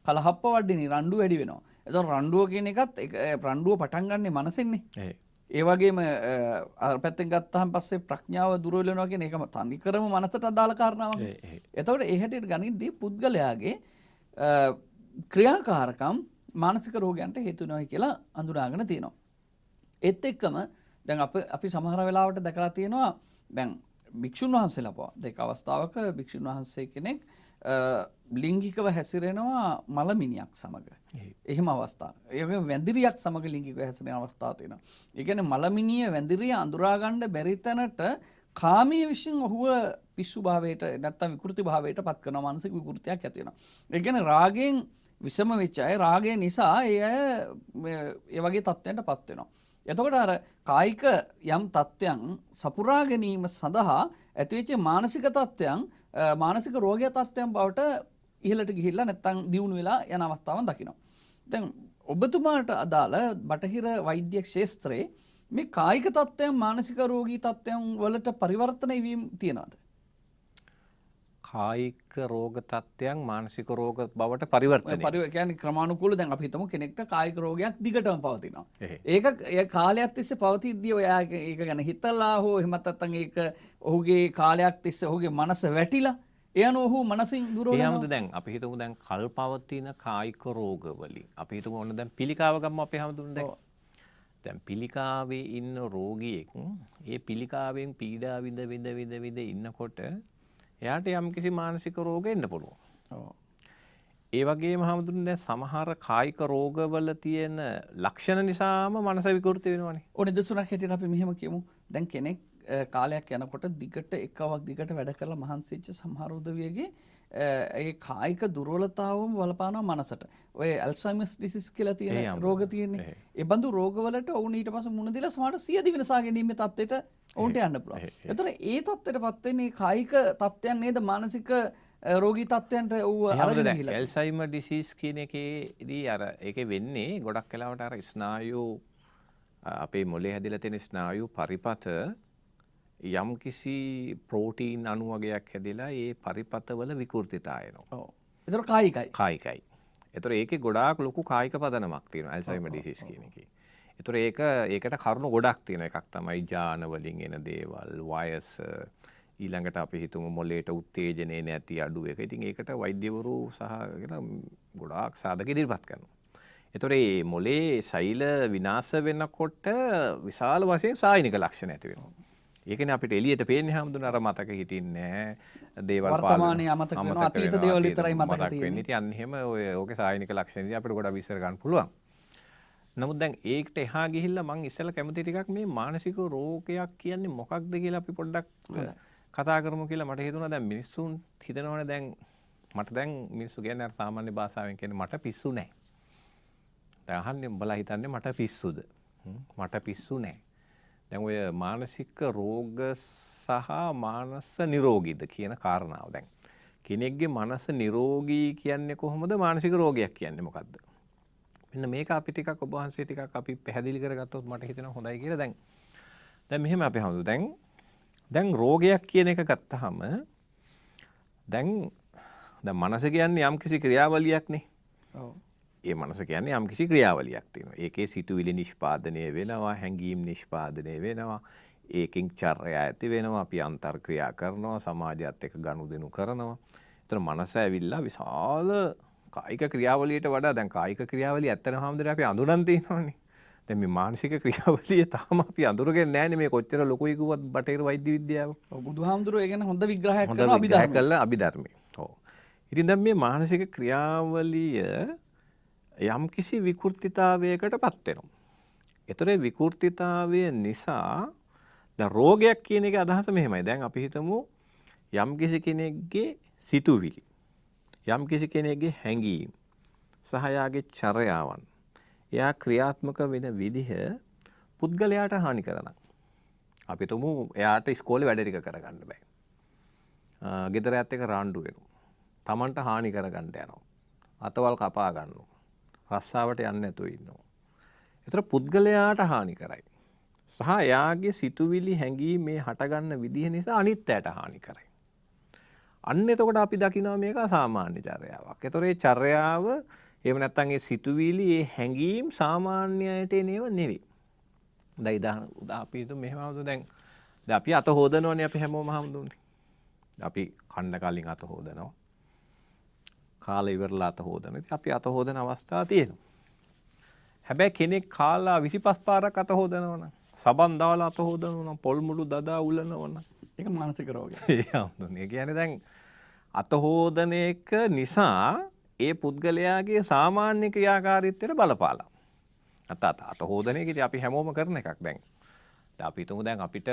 කලහප්ප වඩිනේ රණ්ඩු වැඩි වෙනවා. එතකොට රණ්ඩුව කියන එකත් රණ්ඩුව පටන් ගන්නෙ මනසෙන්නේ. ඒ වගේම අර පැත්තෙන් ගත්තාම පස්සේ ප්‍රඥාව දුර්වල වෙනවා කියන එකම තනිකරම මනසට අදාළ කාරණාවක්. එතකොට ඒ හැටියට ගනිද්දී පුද්ගලයාගේ ක්‍රියාකාරකම් මානසික රෝගයන්ට හේතු වෙනවා කියලා අඳුනාගෙන තියෙනවා. ඒත් එක්කම දැන් අපි සමහර වෙලාවට දැකලා තියෙනවා දැන් භික්ෂුන් වහන්සේලා පවා දෙක අවස්ථාවක භික්ෂුන් වහන්සේ කෙනෙක් ලිංගිකව හැසිරෙනවා මලමිනියක් සමග. එහෙම අවස්ථා. ඒ වගේම වැඳිරියක් සමග ලිංගිකව හැසිරෙන අවස්ථා තියෙනවා. ඒ කියන්නේ මලමිනිය වැඳිරිය අඳුරා ගන්න බැරි තැනට කාමයේ විශ්ින් ඔහුව පිස්සු භාවයට නැත්තම් විකෘති භාවයට පත් කරන මානසික විකෘතියක් ඇති වෙනවා. ඒ කියන්නේ රාගයෙන් විසම වෙච්ච අය රාගය නිසා ඒ වගේ තත්ත්වයන්ට පත් වෙනවා. එතකොට අර කායික යම් තත්ත්වයන් සපුරා ගැනීම සඳහා ඇතිවෙච්ච මානසික තත්ත්වයන් මානසික රෝගය තත්ත්වයන් බවට ඉහළට ගිහිල්ලා නැත්තම් දියුණු වෙලා යන අවස්ථාවන් දකිනවා. දැන් ඔබතුමාට අදාළ බටහිර වෛද්‍ය ක්ෂේත්‍රයේ මේ කායික තත්ත්වයන් මානසික රෝගී තත්ත්වයන් වලට පරිවර්තනය වීම තියනවාද? කායික රෝග තත්ත්වයන් මානසික රෝග බවට පරිවර්තනය. කියන්නේ ක්‍රමානුකූලව දැන් අපි හිතමු කෙනෙක්ට කායික රෝගයක් දිගටම පවතිනවා. එහෙ. ඒක ඒ කාලයක් තිස්සේ පවතිද්දී ඔයා ඒක ගැන හිතලා හෝ එහෙමත් නැත්නම් ඒක ඔහුගේ කාලයක් තිස්සේ ඔහුගේ මනස වැටිලා ඒ අනුව ඔහු මනසින් දුර ඒ වෙනවා. හැමෝම දැන් අපි හිතමු දැන් කල් පවතින කායික රෝග වලින් අපි හිතමු ඔන්න දැන් පිළිකාව ගමු අපි හැමෝම දැන් පිළිකාවේ ඉන්න රෝගියෙක් ඒ පිළිකාවෙන් පීඩා විඳ ඉන්නකොට එයාට යම්කිසි මානසික රෝග එන්න පුළුවන්. ඒ වගේම හැමෝම දැන් සමහර කායික රෝගවල තියෙන ලක්ෂණ නිසාම මනස විකෘති වෙනවනේ. ඕනේ දසුණක් හැටියට අපි මෙහෙම කියමු. දැන් කෙනෙක් කාලයක් යනකොට දිගට එකවක් දිගට වැඩ කරලා මහන්සි වෙච්ච සමහර උදවියගේ ඒ කායික දුර්වලතාවම බලපානවා මනසට. ඔය ඇල්සයිමර්ස් ඩිසීස් කියලා තියෙන රෝග තියෙන්නේ. ඒ බඳු රෝගවලට ඔවුන් ඊට පස්සේ මුණ දීලා සමහර සියදිවි විනාශ ගැනීමේ තත්ත්වයට ඔවුන්ට යන්න පුළුවන්. ඒතර ඒ තත්ත්වයටපත් වෙන්නේ කායික තත්ත්වයන් නේද මානසික රෝගී තත්ත්වයන්ට ඌ අරගෙන ගිහලා. ඇල්සයිමර් ඩිසීස් කියන එකේදී අර ඒකේ වෙන්නේ ගොඩක් වෙලාවට අර ස්නායු අපේ මොලේ හැදිලා තියෙන ස්නායු පරිපත යම් කිසි ප්‍රෝටීන් අණු වගේක් හැදිලා ඒ පරිපතවල විකෘතිතා එනවා. ඔව්. ඒතර කායිකයි. කායිකයි. ඒතර ඒකේ ගොඩාක් ලොකු කායික පදනමක් තියෙනවා ඇල්සයිමර් ඩිසීස් කියන එකේ. ඒතර ඒකට කරුණු ගොඩක් තියෙනවා. එකක් තමයි ජාන වලින් එන දේවල්, වයස, ඊළඟට අපි හිතමු මොලේට උත්තේජනේ නැති අඩු එක. ඉතින් ඒකට වෛද්‍යවරු සහ ගොඩාක් සාධක ඉදිරිපත් කරනවා. ඒතර මේ මොලේ ශෛල විනාශ වෙනකොට විශාල වශයෙන් සායනික ලක්ෂණ ඇති වෙනවා. ඒකනේ අපිට එළියට පේන්නේ හැමදෙන අර මතක හිටින්නේ නැහැ. දේවල් වර්තමානයේ අමතක වෙනවා. අතීත දේවල් විතරයි මතක තියෙන්නේ. ඉතින් අන්න එහෙම ඔයගේ සායනික ලක්ෂණ ඉතින් අපිට ගොඩක් විශ්සර ගන්න පුළුවන්. නමුත් දැන් ඒකට එහා ගිහිල්ලා මම ඉස්සෙල්ලා කැමති ටිකක් මේ මානසික රෝගයක් කියන්නේ මොකක්ද කියලා අපි පොඩ්ඩක් කතා කරමු කියලා මට හිතුණා. දැන් මිනිස්සුන් හිතනවනේ දැන් මට දැන් මිනිස්සු කියන්නේ අර සාමාන්‍ය භාෂාවෙන් කියන්නේ මට පිස්සු නැහැ. දැන් අහන්නේ උඹලා හිතන්නේ මට පිස්සුද? මට පිස්සු නැහැ. දැන් ඔය මානසික රෝග සහ මානස නිරෝගීද කියන කාරණාව දැන් කෙනෙක්ගේ මනස නිරෝගී කියන්නේ කොහොමද මානසික රෝගයක් කියන්නේ මොකද්ද? මෙන්න මේක අපි ටිකක් ඔබ වහන්සේ ටිකක් අපි පැහැදිලි කරගත්තොත් මට හිතෙනවා හොඳයි කියලා. දැන් මෙහෙම අපි හඳු දැන් රෝගයක් කියන එක ගත්තාම දැන් මනස කියන්නේ යම්කිසි ක්‍රියාවලියක්නේ. ඔව්. ඒ මනස කියන්නේ යම්කිසි ක්‍රියාවලියක් තියෙනවා. ඒකේ සිතුවිලි නිෂ්පාදනය වෙනවා, හැඟීම් නිෂ්පාදනය වෙනවා, ඒකෙන් චර්යා ඇති වෙනවා, අපි අන්තර්ක්‍රියා කරනවා, සමාජයත් එක්ක ගනුදෙනු කරනවා. ඒතර මනස ඇවිල්ලා විශාල කායික ක්‍රියාවලියට වඩා දැන් කායික ක්‍රියාවලිය ඇත්තටම හැමදේම අපි අඳුරන් තියෙනවානේ. දැන් මේ මානසික ක්‍රියාවලිය තාම අපි අඳුරගෙන නැහැනේ මේ කොච්චර ලොකුයි කිව්වත් බටහිර වෛද්‍ය විද්‍යාව. ඔව් බුදුහාමුදුරුවෝ ඒ ගැන හොඳ විග්‍රහයක් කරනවා අභිධර්මයේ. ඔව්. ඉතින් දැන් මේ මානසික ක්‍රියාවලිය යම්කිසි විකෘතිතාවයකට පත් වෙනවා. ඒතර විකෘතිතාවය නිසා දැන් රෝගයක් කියන එකේ අදහස මෙහෙමයි. දැන් අපි හිතමු යම්කිසි කෙනෙක්ගේ සිතුවිලි, යම්කිසි කෙනෙක්ගේ හැඟීම් සහ යාගේ චර්යාවන් එයා ක්‍රියාත්මක වෙන විදිහ පුද්ගලයාට හානි කරනවා. අපි හිතමු එයාට ඉස්කෝලේ වැඩ ටික කරගන්න බෑ. ගෙදර ඇත් එක රණ්ඩු වෙනවා. Tamanට හානි කරගන්න යනවා. අතවල් කපා ගන්නවා. රස්සාවට යන්නේ නැතුව ඉන්නවා. ඒතර පුද්ගලයාට හානි කරයි. සහ එයාගේ සිතුවිලි හැඟීම් මේ හටගන්න විදිහ නිසා අනිත් අයට හානි කරයි. අන්න එතකොට අපි දකිනවා මේක අසාමාන්‍ය චර්යාවක්. ඒතර ඒ චර්යාව එහෙම නැත්නම් ඒ සිතුවිලි ඒ හැඟීම් සාමාන්‍යයට එනේව නෙවෙයි. දැන් අපි හිතමු මෙහෙමවද දැන් අපි අත හොදනවනේ අපි හැමෝම හම්දුන්නේ. අපි කන්න කලින් අත හොදනවා. කාලා ඉවරලා අත හොදනවා. ඉතින් අපි අත හොදන අවස්ථා තියෙනවා. හැබැයි කෙනෙක් කාලා 25 පාරක් අත හොදනවා නම්, සබන් දාලා අත හොදනවා නම්, පොල් මුළු දදා උලනවා නම් ඒක මානසික රෝගයක්. ඒ හම්දුන්නේ. ඒ කියන්නේ දැන් අත හොදන එක නිසා ඒ පුද්ගලයාගේ සාමාන්‍ය ක්‍රියාකාරීත්වයට බලපාලා. අත හොදන එක ඉතින් අපි හැමෝම කරන එකක් දැන්. අපි හිතමු දැන් අපිට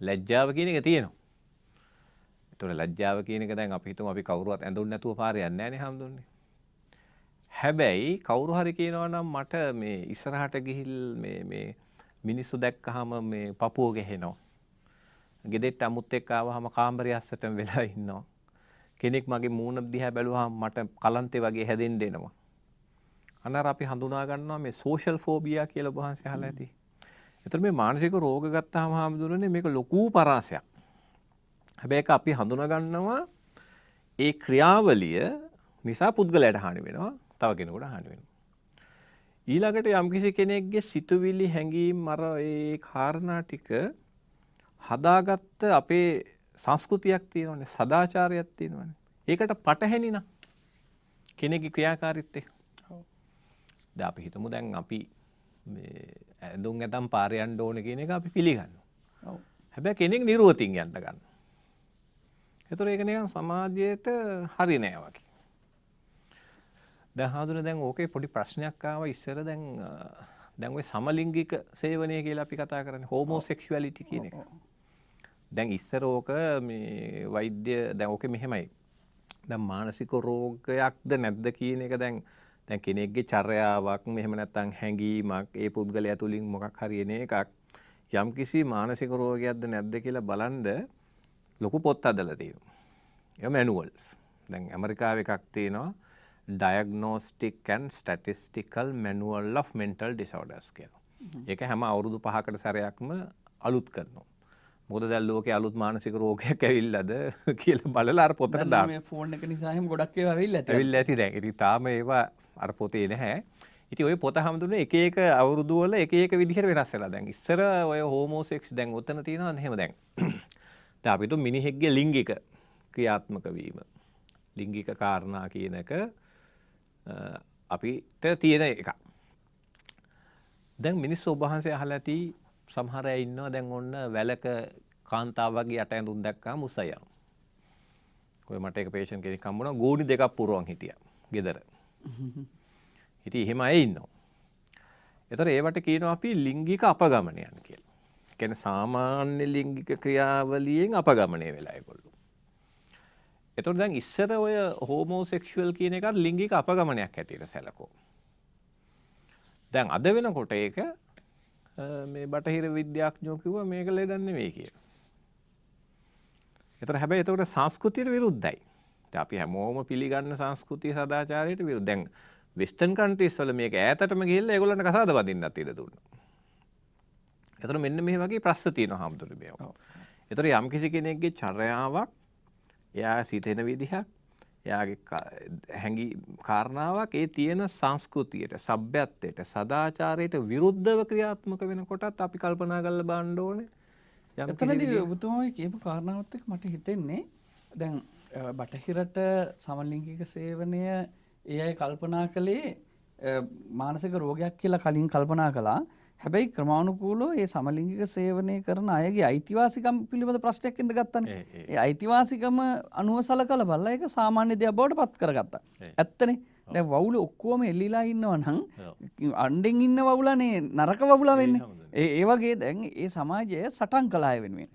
ලැජ්ජාව කියන එක තියෙනවා. ඒතකොට ලැජ්ජාව කියන එක දැන් අපි හිතමු අපි කවුරුවත් ඇඳුම් නැතුව පාරේ යන්නේ නැහැ නේ හැමදෙන්නේ. හැබැයි කවුරු හරි කියනවා නම් මට මේ ඉස්සරහට ගිහිල් මේ මිනිස්සු දැක්කහම මේ පපුව ගහනවා. ගෙදෙට්ට අමුත් එක්ක ආවහම කාමරය අස්සටම වෙලා ඉන්නවා. කෙනෙක් මගේ මූණ දිහා බැලුවහම මට කලන්තේ වගේ හැදෙන්න එනවා. අනර අපි හඳුනා ගන්නවා මේ සෝෂල් ෆෝබියා කියලා ඔබ වහන්සේ අහලා ඇති. ඒතර මේ මානසික රෝග ගත්තාම හාමුදුරනේ මේක ලොකු පරාසයක්. හැබැයි ඒක අපි හඳුනා ගන්නවා ඒ ක්‍රියාවලිය නිසා පුද්ගලයාට හානි වෙනවා, තව කෙනෙකුට හානි වෙනවා. ඊළඟට යම්කිසි කෙනෙක්ගේ සිතුවිලි හැඟීම් අර ඒ කාරණා ටික හදාගත්ත අපේ සංස්කෘතියක් තියෙනවානේ, සදාචාරයක් තියෙනවානේ. ඒකට පටහැනි නම් කෙනෙක්ගේ ක්‍රියාකාරීත්වය. දැන් අපි හිතමු දැන් අපි මේ ඇඳුම් ඇතම් පාරේ යන්න ඕනේ කියන එක අපි පිළිගන්නවා. හැබැයි කෙනෙක් නිරුවතින් යන්න ගන්නවා. ඒතර ඒක නිකන් සමාජයට හරි නෑ වගේ. දැන් හඳුනේ දැන් ඕකේ පොඩි ප්‍රශ්නයක් ආවා ඉස්සර දැන් ওই සමලිංගික සේවනය කියලා අපි කතා කරන්නේ හෝමෝසෙක්ෂුවැලිටි කියන එක. දැන් ඉස්සර ඕක මේ වෛද්‍ය දැන් ඕකේ මෙහෙමයි. දැන් මානසික රෝගයක්ද නැද්ද කියන එක දැන් කෙනෙක්ගේ චර්යාවක් මෙහෙම නැත්නම් හැඟීමක් ඒ පුද්ගලයා තුලින් මොකක් හරි එන එකක් යම්කිසි මානසික රෝගයක්ද නැද්ද කියලා බලන්න ලොකු පොත් හදලා තියෙනවා. ඒ මැනුවල්ස්. දැන් ඇමරිකාවේ එකක් තියෙනවා Diagnostic and Statistical Manual of Mental Disorders කියලා. ඒක හැම අවුරුදු 5කට සැරයක්ම අලුත් කරනවා. මොකද දැන් ලෝකේ අලුත් මානසික රෝගයක් ඇවිල්ලාද කියලා බලලා අර පොතට දාන්න. මේ ෆෝන් එක නිසා එහෙම ගොඩක් ඒවා ඇවිල්ලා ඇති. ඇවිල්ලා ඇති දැන්. ඉතින් තාම ඒවා අර පොතේ නැහැ. ඉතින් ওই පොත හැමදෙන්නේ එක එක අවුරුදු වල එක එක විදිහට වෙනස් වෙලා. දැන් ඉස්සර ඔය හෝමෝසෙක්ස් දැන් උතන තියෙනවා එහෙම දැන්. දැන් අපිට මිනිහෙක්ගේ ලිංගික ක්‍රියාත්මක වීම ලිංගික කාරණා කියන එක අපිට තියෙන එක. දැන් මිනිස්සු ඔබ වහන්සේ අහලා ඇති සමහර අය ඉන්නවා දැන් ඔන්න වැලක කාන්තාව වගේ යට ඇඳුම් දැක්කාම උස්සය යනවා. ඔය මට එක පේෂන්ට් කෙනෙක් හම්බුණා ගෝණි දෙකක් පුරවන් හිටියා ගෙදර. ඉතින් එහෙම අය ඉන්නවා. ඒතර ඒවට කියනවා අපි ලිංගික අපගමනයන් කියලා. කියන්නේ සාමාන්‍ය ලිංගික ක්‍රියාවලියෙන් අපගමනය වෙලා ඒගොල්ලෝ. එතකොට දැන් ඉස්සර ඔය හෝමෝසෙක්ෂුවල් කියන එක ලිංගික අපගමනයක් හැටියට සැලකුවා. දැන් අද වෙනකොට ඒක මේ බටහිර විද්‍යාඥයෝ කිව්වා මේක ලෙඩක් නෙවෙයි කියලා. ඒතර හැබැයි ඒකට සංස්කෘතියට විරුද්ධයි. දැන් අපි හැමෝම පිළිගන්න සංස්කෘතිය සදාචාරයට විරුද්ධ. දැන් වෙස්ටර්න් කන්ට්‍රීස් වල මේක ඈතටම ගිහිල්ලා ඒගොල්ලන්ට කසාද බඳින්නත් ඉඩ දුන්නා. ඒතර මෙන්න මේ වගේ ප්‍රශ්න තියෙනවා හැමදෙරේ මේවා. ඒතර යම්කිසි කෙනෙක්ගේ චර්යාවක් එයා සිතෙන විදිහක් එයාගේ හැඟි කාරණාවක් ඒ තියෙන සංස්කෘතියට සભ્યත්වයට සදාචාරයට විරුද්ධව ක්‍රියාත්මක වෙනකොටත් අපි කල්පනා කරලා බලන්න ඕනේ. එතනදී ඔබතුමායි කියපු කාරණාවත් එක්ක මට හිතෙන්නේ දැන් බටහිරට සමලිංගික සේවනය ඒ අය කල්පනා කළේ මානසික රෝගයක් කියලා කලින් කල්පනා කළා. හැබැයි ක්‍රමානුකූලව ඒ සමලිංගික සේවනය කරන අයගේ අයිතිවාසිකම් පිළිබඳ ප්‍රශ්නයක් ඉඳ ගත්තනේ. ඒ අයිතිවාසිකම අනුව සලකලා බලලා ඒක සාමාන්‍ය දෙයක් බවට පත් කරගත්තා. ඇත්තනේ. දැන් වවුල ඔක්කොම එල්ලිලා ඉන්නවා නම් අණ්ඩෙන් ඉන්න වවුලනේ නරක වවුලා වෙන්නේ. ඒ වගේ දැන් ඒ සමාජය සටන් කළා වෙනුවෙන්.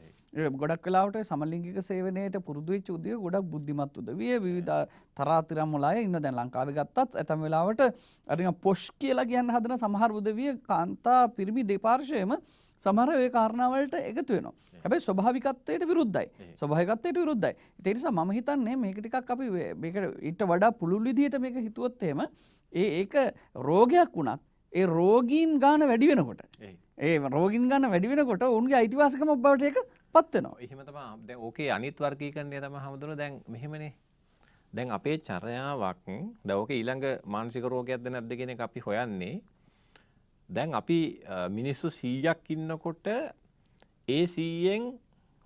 ගොඩක් වෙලාවට සමලිංගික සේවනයේට පුරුදු වෙච්ච උදවිය ගොඩක් බුද්ධිමත් උදවිය විවිධ තරාතිරම් වල අය ඉන්න දැන් ලංකාවේ ගත්තත් ඇතම් වෙලාවට අර පොෂ් කියලා කියන්න හදන සමහර උදවිය කාන්තා පිරිමි දෙපාර්ශ්වයේම සමහර ඒ කාරණා වලට එකතු වෙනවා. හැබැයි ස්වභාවිකත්වයට විරුද්ධයි. ස්වභාවිකත්වයට විරුද්ධයි. ඒ නිසා මම හිතන්නේ මේක ටිකක් අපි මේක ඊට වඩා පුළුල් විදිහට මේක හිතුවොත් එහෙම ඒක රෝගයක් වුණත් ඒ රෝගීන් ගාන වැඩි වෙනකොට ඒ රෝගීන් ගාන වැඩි වෙනකොට උන්ගේ අයිතිවාසිකම බවට ඒක පත් වෙනවා. එහෙම තමයි. දැන් ඕකේ අනිත් වර්ගීකරණය තමයි හැමදෙරේ දැන් මෙහෙමනේ. දැන් අපේ චර්යාවක් දැන් ඕකේ ඊළඟ මානසික රෝගයක්ද නැද්ද කියන එක අපි හොයන්නේ. දැන් අපි මිනිස්සු 100ක් ඉන්නකොට ඒ 100න්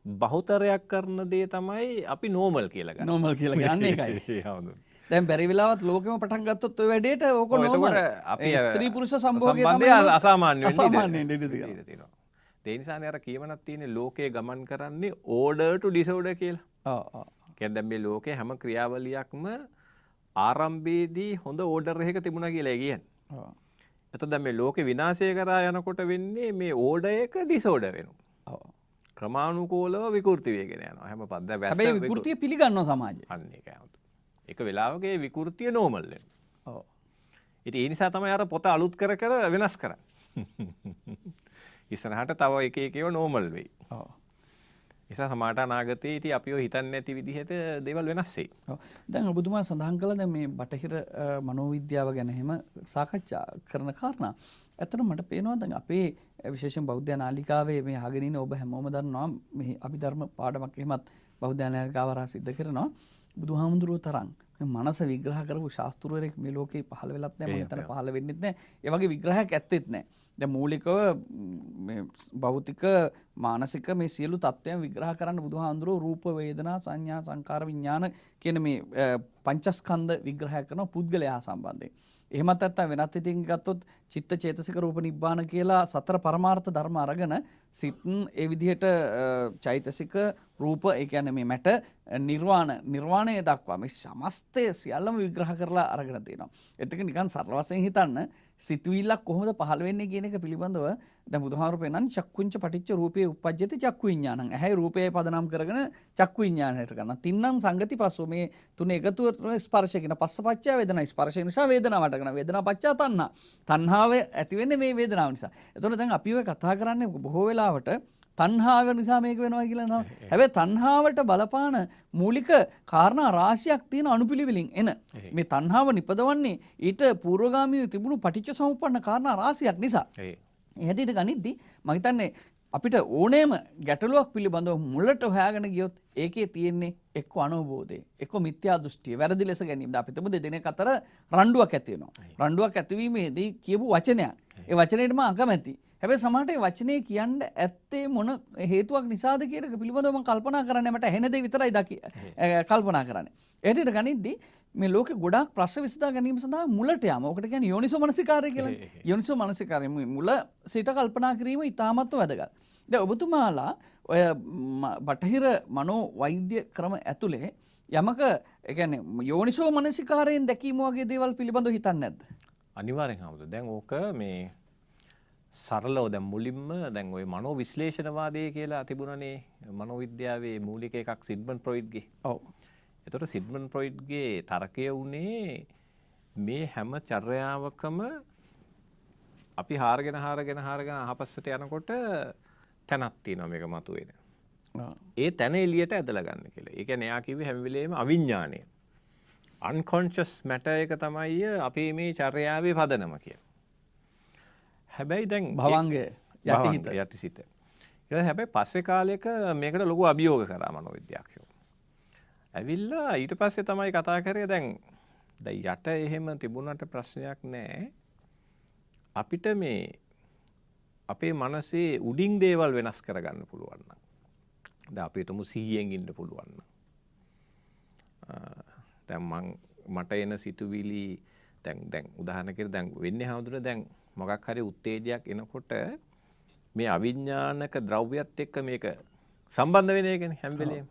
බහුතරයක් කරන දේ තමයි අපි නෝමල් කියලා ගන්න. නෝමල් කියලා ගන්න එකයි. දැන් බැරි වෙලාවත් ලෝකෙම පටන් ගත්තොත් ඔය වැඩේට ඕක නෝමල්. අපි ස්ත්‍රී පුරුෂ සම්භෝගය තමයි අසාමාන්‍ය වෙන්නේ. ඒ නිසානේ අර කියමනක් තියෙන්නේ ලෝකයේ ගමන් කරන්නේ order to disorder කියලා. ඔව්. කියන්නේ දැන් මේ ලෝකයේ හැම ක්‍රියාවලියක්ම ආරම්භයේදී හොඳ order එකක තිබුණා කියලා කියන්නේ. ඔව්. එතකොට දැන් මේ ලෝකේ විනාශය කරා යනකොට වෙන්නේ මේ order එක disorder වෙනවා. ඔව්. ක්‍රමානුකූලව විකෘති වෙගෙන යනවා. හැම පද්ද වැස්ස හැබැයි විකෘතිය පිළිගන්නවා සමාජය. අන්න ඒකයි. එක වෙලාවක ඒ විකෘතිය normal වෙනවා. ඔව්. ඉතින් ඒ නිසා තමයි අර පොත අලුත් කර කර වෙනස් කරන්නේ. ඉස්සරහට තව එක එක ඒවා normal වෙයි. ඔව්. නිසා සමාට අනාගතයේ ඉතින් අපිව හිතන්නේ නැති විදිහට දේවල් වෙනස් වෙයි. ඔව්. දැන් ඔබතුමා සඳහන් කළා දැන් මේ බටහිර මනෝවිද්‍යාව ගැන එහෙම සාකච්ඡා කරන කාරණා. ඇත්තටම මට පේනවා දැන් අපේ විශේෂයෙන් බෞද්ධ නාලිකාවේ මේ අහගෙන ඉන්න ඔබ හැමෝම දන්නවා මේ අභිධර්ම පාඩමක් එහෙමත් බෞද්ධ නාලිකාව හරහා සිද්ධ කරනවා. බුදුහාමුදුරුවෝ තරම් මනස විග්‍රහ කරපු ශාස්ත්‍රවරයෙක් මේ ලෝකේ පහළ වෙලත් නැහැ, මම හිතන පහළ වෙන්නෙත් නැහැ. ඒ වගේ විග්‍රහයක් ඇත්තෙත් නැහැ. දැන් මූලිකව මේ භෞතික මානසික මේ සියලු තත්ත්වයන් විග්‍රහ කරන්න බුදුහාමුදුරුවෝ රූප වේදනා සංඥා සංකාර විඥාන කියන මේ පංචස්කන්ධ විග්‍රහ කරන පුද්ගලයා සම්බන්ධයෙන්. එහෙමත් නැත්නම් වෙනත් ඉතින් ගත්තොත් චිත්ත චේතසික රූප නිබ්බාන කියලා සතර පරමාර්ථ ධර්ම අරගෙන සිත් ඒ විදිහට චෛතසික රූප ඒ කියන්නේ මේ මැට නිර්වාණය දක්වා මේ සමස්තය සියල්ලම විග්‍රහ කරලා අරගෙන තියෙනවා. ඒක නිකන් සරල වශයෙන් හිතන්න සිතුවිල්ලක් කොහොමද පහළ වෙන්නේ කියන එක පිළිබඳව දැන් බුදුහාමුදුරුවෝ පෙන්නන්නේ චක්කුංච පටිච්ච රූපේ උප්පජ්ජති චක්කු විඥානං. ඇහැයි රූපේ පදනම් කරගෙන චක්කු විඥානයට කරනවා. තින්නම් සංගති පස්සෝ මේ තුන එකතුව ස්පර්ශ කියන පස්සපච්චය වේදනා ස්පර්ශය නිසා වේදනාවට කරනවා. වේදනා පච්චය තණ්හා. තණ්හාව ඇති වෙන්නේ මේ වේදනාව නිසා. එතකොට දැන් අපි ඔය කතා කරන්නේ බොහෝ වෙලාවට තණ්හාව නිසා මේක වෙනවා කියලා නම. හැබැයි තණ්හාවට බලපාන මූලික කාරණා රාශියක් තියෙන අනුපිළිවෙලින් එන. මේ තණ්හාව නිපදවන්නේ ඊට පූර්වගාමීව තිබුණු පටිච්ච සමුප්පන්න කාරණා රාශියක් නිසා. ඒ හැටියට ගනිද්දි මම හිතන්නේ අපිට ඕනෑම ගැටලුවක් පිළිබඳව මුලට හොයාගෙන ගියොත් ඒකේ තියෙන්නේ එක්ක අනවබෝධය, එක්ක මිත්‍යා දෘෂ්ටිය, වැරදි ලෙස ගැනීම. අපි තුමු දෙදෙනෙක් අතර රණ්ඩුවක් ඇති වෙනවා. රණ්ඩුවක් ඇතිවීමේදී කියපු වචනයක්. ඒ වචනේට මම අකමැති. හැබැයි සමහරට ඒ වචනේ කියන්න ඇත්තේ මොන හේතුවක් නිසාද කියන එක පිළිබඳව මම කල්පනා කරන්නේ මට ඇහෙන දේ විතරයි කල්පනා කරන්නේ. ඒ හැටියට ගනිද්දි මේ ලෝකේ ගොඩාක් ප්‍රශ්න විසඳා ගැනීම සඳහා මුලට යාම. ඔකට කියන්නේ යෝනිසෝ මනසිකාරය කියලා. යෝනිසෝ මනසිකාරය මුල සිට කල්පනා කිරීම ඉතාමත් වැදගත්. දැන් ඔබතුමාලා ඔය බටහිර මනෝ වෛද්‍ය ක්‍රම ඇතුලේ යමක ඒ කියන්නේ යෝනිසෝ මනසිකාරයෙන් දැකීම වගේ දේවල් පිළිබඳව හිතන්නේ නැද්ද? අනිවාර්යෙන් හමුද. දැන් ඕක මේ සරලව දැන් මුලින්ම දැන් ওই මනෝ විශ්ලේෂණවාදය කියලා තිබුණනේ මනෝවිද්‍යාවේ මූලික එකක් සිග්මන්ඩ් ෆ්‍රොයිඩ්ගේ. ඔව්. එතකොට සිග්මන්ඩ් ෆ්‍රොයිඩ්ගේ තර්කය වුණේ මේ හැම චර්යාවකම අපි හාරගෙන අහපස්සට යනකොට තැනක් තියෙනවා මේක මතුවෙන. ඒ තැන එළියට ඇදලා ගන්න කියලා. ඒ කියන්නේ එයා කිව්වේ හැම වෙලේම අවිඥාණය. unconscious matter එක තමයි අපේ මේ චර්යාවේ පදනම කියලා. හැබැයි දැන් භවංගය යටිසිත. ඊට හැබැයි පස්සේ කාලෙක මේකට ලොකු අභියෝග කරා මනෝවිද්‍යාඥයෝ. ඇවිල්ලා ඊට පස්සේ තමයි කතා කරේ දැන් යට එහෙම තිබුණාට ප්‍රශ්නයක් නැහැ. අපිට මේ අපේ මනසේ උඩින් දේවල් වෙනස් කරගන්න පුළුවන් නම්. දැන් අපි තුමු 100න් ඉන්න පුළුවන් නම්. දැන් මට එන සිතුවිලි දැන් උදාහරණයකට දැන් වෙන්නේ හවුදුන දැන් මොකක් හරි උත්තේජයක් එනකොට මේ අවිඥානික ද්‍රව්‍යත් එක්ක මේක සම්බන්ධ වෙන එකනේ හැම වෙලේම.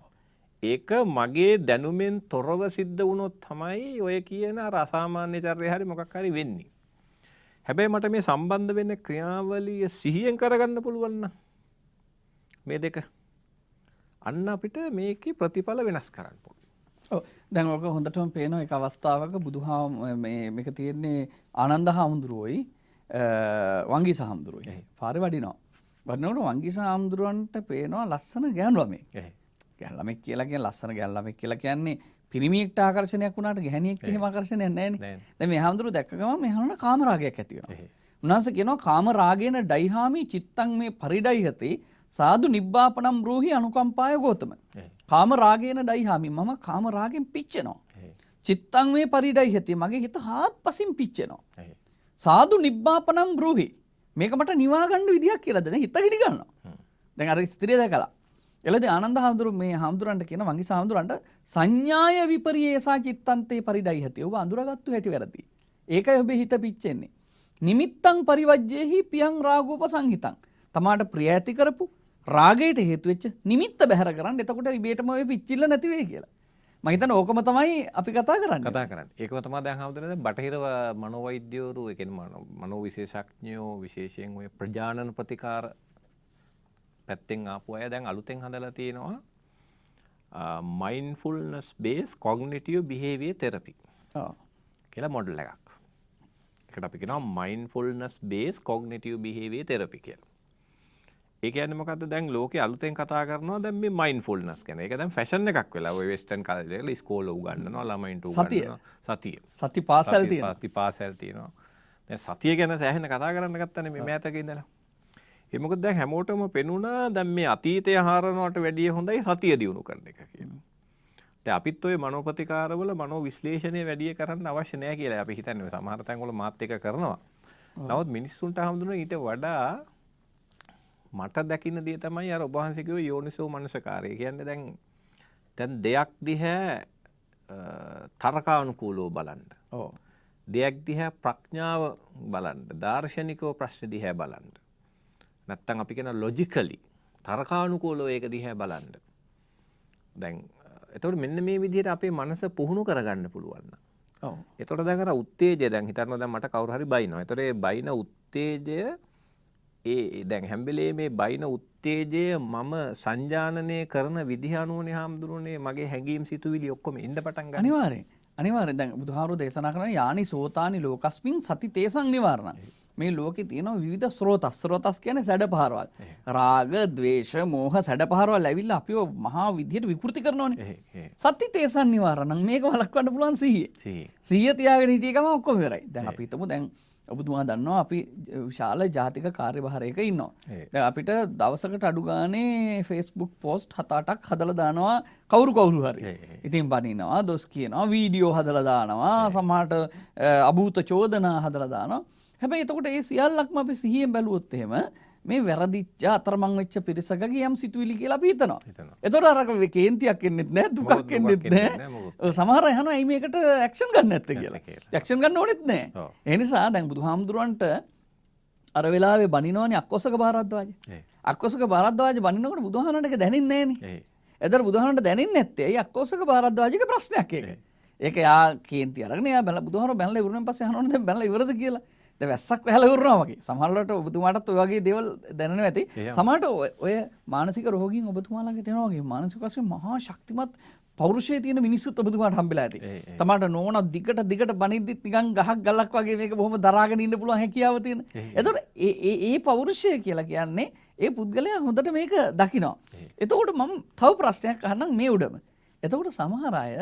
ඒක මගේ දැනුමෙන් තොරව සිද්ධ වුණොත් තමයි ඔය කියන අසාමාන්‍ය චර්ය හරි මොකක් හරි වෙන්නේ. හැබැයි මට මේ සම්බන්ධ වෙන ක්‍රියාවලිය සිහියෙන් කරගන්න පුළුවන් නම් මේ දෙක අන්න අපිට මේකේ ප්‍රතිඵල වෙනස් කරන්න පුළුවන්. ඔව් දැන් ඔක හොඳටම පේනවා එක අවස්ථාවක මේක තියෙන්නේ ආනන්ද හාමුදුරුවෝයි වංගීස හාමුදුරුවෝයි. පාරේ වඩිනවා. වඩිනකොට වංගීස හාමුදුරුවන්ට පේනවා ලස්සන ගෑනු ළමෙක්. ගෑනු ළමෙක් කියලා කියන්නේ ලස්සන ගෑනු ළමෙක් කියලා කියන්නේ පිරිමියෙක්ට ආකර්ෂණයක් වුණාට ගැහණියෙක්ට එහෙම ආකර්ෂණයක් නැහැ නේ. දැන් මේ හාමුදුරුවෝ දැක්ක ගමන් මේ හරන කාමරාගයක් ඇති වෙනවා. උන්වහන්සේ කියනවා කාමරාගේන ඩයිහාමි චිත්තං මේ පරිඩයිහති සාදු නිබ්බාපනම් රූහි අනුකම්පාය ගෝතම. කාමරාගේන ඩයිහාමි මම කාමරාගෙන් පිච්චෙනවා. චිත්තං මේ පරිඩයිහති මගේ හිත හාත්පසින් පිච්චෙනවා. සාදු නිබ්බාපනම් රූහි මේක මට නිවා ගන්න විදියක් කියලාද දැන් හිත හිටි ගන්නවා. දැන් අර ස්ත්‍රිය දැකලා එළදී ආනන්ද හාමුදුරුවෝ මේ හාමුදුරන්ට කියන වංගීස හාමුදුරන්ට සංඥාය විපරියේසා චිත්තන්තේ පරිඩයිහති. ඔබ අඳුරගත්තු හැටි වැරදි. ඒකයි ඔබේ හිත පිච්චෙන්නේ. නිමිත්තං පරිවජ්ජේහි පියං රාගෝප සංහිතං. තමාට ප්‍රිය ඇති කරපු රාගයට හේතු වෙච්ච නිමිත්ත බැහැර කරන්න. එතකොට ඉබේටම ඔය පිච්චිල්ල නැති වෙයි කියලා. මම හිතන්නේ ඕකම තමයි අපි කතා කරන්නේ. ඒකම තමයි දැන් හවුදනේ බටහිර මනෝවෛද්‍යවරු ඒ කියන්නේ මනෝ විශේෂඥයෝ විශේෂයෙන් ඔය ප්‍රජානන ප්‍රතිකාර පැත්තෙන් ආපු අය දැන් අලුතෙන් හදලා තියෙනවා mindfulness based cognitive behavior therapy කියලා මොඩල් එකක්. ඒකට අපි කියනවා mindfulness based cognitive behavior therapy කියලා. ඒ කියන්නේ මොකද්ද දැන් ලෝකේ අලුතෙන් කතා කරනවා දැන් මේ මයින්ඩ්ෆුල්නස් ගැන. ඒක දැන් ෆැෂන් එකක් වෙලා ඔය වෙස්ටර්න් කල්චර් එකේ ඉස්කෝලේ උගන්වනවා ළමයින්ට උගන්වනවා. සතිය. සති පාසල් තියෙනවා. සති පාසල් තියෙනවා. දැන් සතිය ගැන සෑහෙන කතා කරන්න ගත්තනේ මේ මෑතක ඉඳලා. ඒ මොකද දැන් හැමෝටම පෙනුණා දැන් මේ අතීතය හරනවට වැඩිය හොඳයි සතිය දියුණු කරන එක කියලා. දැන් අපිත් ඔය මනෝපතිකාරවල මනෝ විශ්ලේෂණය වැඩි කරන්න අවශ්‍ය නැහැ කියලා අපි හිතන්නේ. සමහර තැන්වල මාත් එක කරනවා. නමුත් මිනිස්සුන්ට හම්දුන ඊට වඩා මට දකින්න දේ තමයි අර ඔබ වහන්සේ කිව්ව යෝනිසෝ මනසකාරය. කියන්නේ දැන් දෙයක් දිහා තර්කානුකූලව බලන්න. ඔව්. දෙයක් දිහා ප්‍රඥාව බලන්න. දාර්ශනිකව ප්‍රශ්න දිහා බලන්න. නැත්තම් අපි කියන ලොජිකලි තර්කානුකූලව ඒක දිහා බලන්න. දැන් එතකොට මෙන්න මේ විදිහට අපේ මනස පුහුණු කරගන්න පුළුවන් නම්. ඔව්. එතකොට දැන් අර උත්තේජය දැන් හිතන්න දැන් මට කවුරු හරි බයිනවා. එතකොට ඒ බයින උත්තේජය දැන් හැම වෙලේ මේ බයින උත්තේජය මම සංජානනය කරන විදිහ අනුවනේ හාමුදුරනේ මගේ හැඟීම් සිතුවිලි ඔක්කොම ඉන්න පටන් ගන්න. අනිවාර්යෙන් දැන් බුදුහාරු දේශනා කරන යානි සෝතානි ලෝකස්මින් සති තේසං නිවාරණ. මේ ලෝකේ තියෙන විවිධ ස්රෝතස් කියන්නේ සැඩපහරවල්. රාග, ද්වේෂ, මෝහ සැඩපහරවල් ඇවිල්ලා අපිව මහා විදියට විකෘති කරනෝනේ. සති තේසං නිවාරණ මේක වළක්වන්න පුළුවන් සිහිය. සිහිය තියාගෙන හිටිය ගම ඔක්කොම ඉවරයි. දැන් අපි හිතමු දැන් ඔබතුමා දන්නවා අපි විශාල ජාතික කාර්යභාරයක ඉන්නවා. දැන් අපිට දවසකට අඩු ගානේ Facebook post 7-8ක් හදලා දානවා කවුරු හරි. ඉතින් බනිනවා, දොස් කියනවා, වීඩියෝ හදලා දානවා, සමහරට අභූත චෝදනා හදලා දානවා. හැබැයි එතකොට ඒ සියල්ලක්ම අපි සිහියෙන් බැලුවොත් එහෙම මේ වැරදිච්ච අතරමං වෙච්ච පිරිසකගේ යම් සිතුවිලි කියලා අපි හිතනවා. එතකොට අර කේන්තියක් එන්නෙත් නැහැ, දුකක් එන්නෙත් නැහැ. සමහර අය අහනවා ඇයි මේකට ඇක්ෂන් ගන්න නැත්තේ කියලා. ඇක්ෂන් ගන්න ඕනෙත් නැහැ. ඒ නිසා දැන් බුදුහාමුදුරන්ට අර වෙලාවේ බනිනවනේ අක්කොසක භාරද්වාජ. අක්කොසක භාරද්වාජ බනිනකොට බුදුහාමරන්ට ඒක දැනෙන්නේ නැහනේ. එතන බුදුහාමරන්ට දැනෙන්නේ නැත්තේ ඇයි අක්කොසක භාරද්වාජගේ ප්‍රශ්නයක් ඒක. ඒක යා කේන්ති අරගෙන යා බැලලා බුදුහාමර බැලලා ඉවරෙන් පස්සේ අහනවනේ දැන් බැලලා ඉවරද කියලා. දැන් වැස්සක් වැහලා ඉවරනවා වගේ. සමහරවිට ඔබතුමාටත් ඔය වගේ දේවල් දැනෙනවා ඇති. සමහරට ඔය මානසික රෝගීන් ඔබතුමා ළඟට එනවා වගේ මානසික වශයෙන් මහා ශක්තිමත් පෞරුෂය තියෙන මිනිස්සුත් ඔබතුමාට හම්බෙලා ඇති. සමහරට නෝනා දිගට බනිද්දිත් නිකන් ගහක් ගලක් වගේ මේක බොහොම දරාගෙන ඉන්න පුළුවන් හැකියාව තියෙන. එතකොට ඒ පෞරුෂය කියලා කියන්නේ ඒ පුද්ගලයා හොඳට මේක දකිනවා. එතකොට මම තව ප්‍රශ්නයක් අහන්නම් මේ උඩම. එතකොට සමහර අය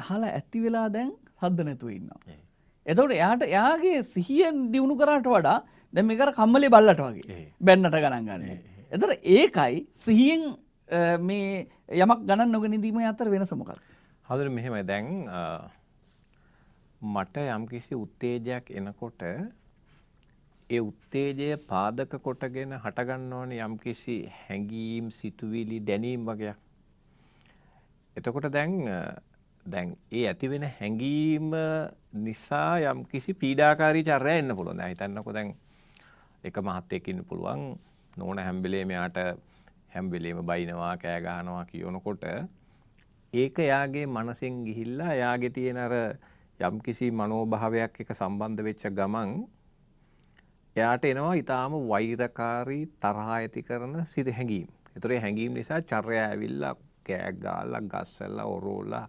අහලා ඇති වෙලා දැන් හද්ද නැතුව ඉන්නවා. එතකොට එයාගේ සිහියෙන් දියුණු කරාට වඩා දැන් මේක අර කම්මලේ බල්ලට වගේ බැන්නට ගණන් ගන්න. එතකොට ඒකයි සිහියෙන් මේ යමක් ගණන් නොගෙන ඉඳීම අතර වෙනස මොකක්ද? හවුද මෙහෙමයි දැන් මට යම්කිසි උත්තේජයක් එනකොට ඒ උත්තේජය පාදක කොටගෙන හටගන්නවනේ යම්කිසි හැඟීම්, සිතුවිලි, දැනීම් වගේක්. එතකොට දැන් ඒ ඇති වෙන හැඟීම නිසා යම් කිසි පීඩාකාරී චර්යාවක් එන්න පුළුවන්. දැන් හිතන්නකෝ දැන් එක මහත්තයෙක් ඉන්න පුළුවන් නෝන හැම වෙලේම යාට හැම වෙලේම බයිනවා, කෑ ගහනවා කියනකොට ඒක යාගේ මනසෙන් ගිහිල්ලා යාගේ තියෙන අර යම් කිසි මනෝභාවයක් එක සම්බන්ධ වෙච්ච ගමන් එයාට එනවා ඊටාම වෛරකාරී තරහ ඇති කරන සිත හැඟීම්. ඒතර ඒ හැඟීම් නිසා චර්යා ඇවිල්ලා කෑ ගහලා, ගස්සලා, ඔරෝලා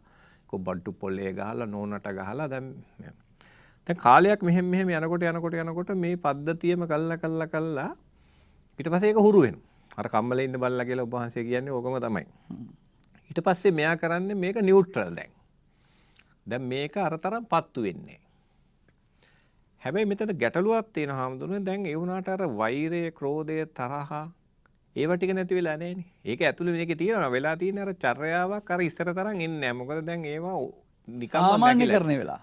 බඩු පොලේ ගහලා නෝනට ගහලා දැන් කාලයක් මෙහෙම යනකොට මේ පද්ධතියම කළා ඊට පස්සේ ඒක හුරු වෙනවා. අර කම්මලේ ඉන්න බල්ලා කියලා ඔබ වහන්සේ කියන්නේ ඕකම තමයි. ඊට පස්සේ මෙයා කරන්නේ මේක නියුට්‍රල් දැන් මේක අරතරම් පත්තු වෙන්නේ. හැබැයි මෙතන ගැටලුවක් තියෙනවා හාමුදුරනේ. දැන් ඒ වුණාට අර වෛරය, ක්‍රෝධය, තරහ ඒව ටික නැති වෙලා නැහැනේ. ඒක ඇතුළේ මේකේ තියෙනවා. වෙලා තියෙන අර චර්යාවක් අර ඉස්සර තරම් එන්නේ නැහැ. මොකද දැන් ඒවා නිකම්ම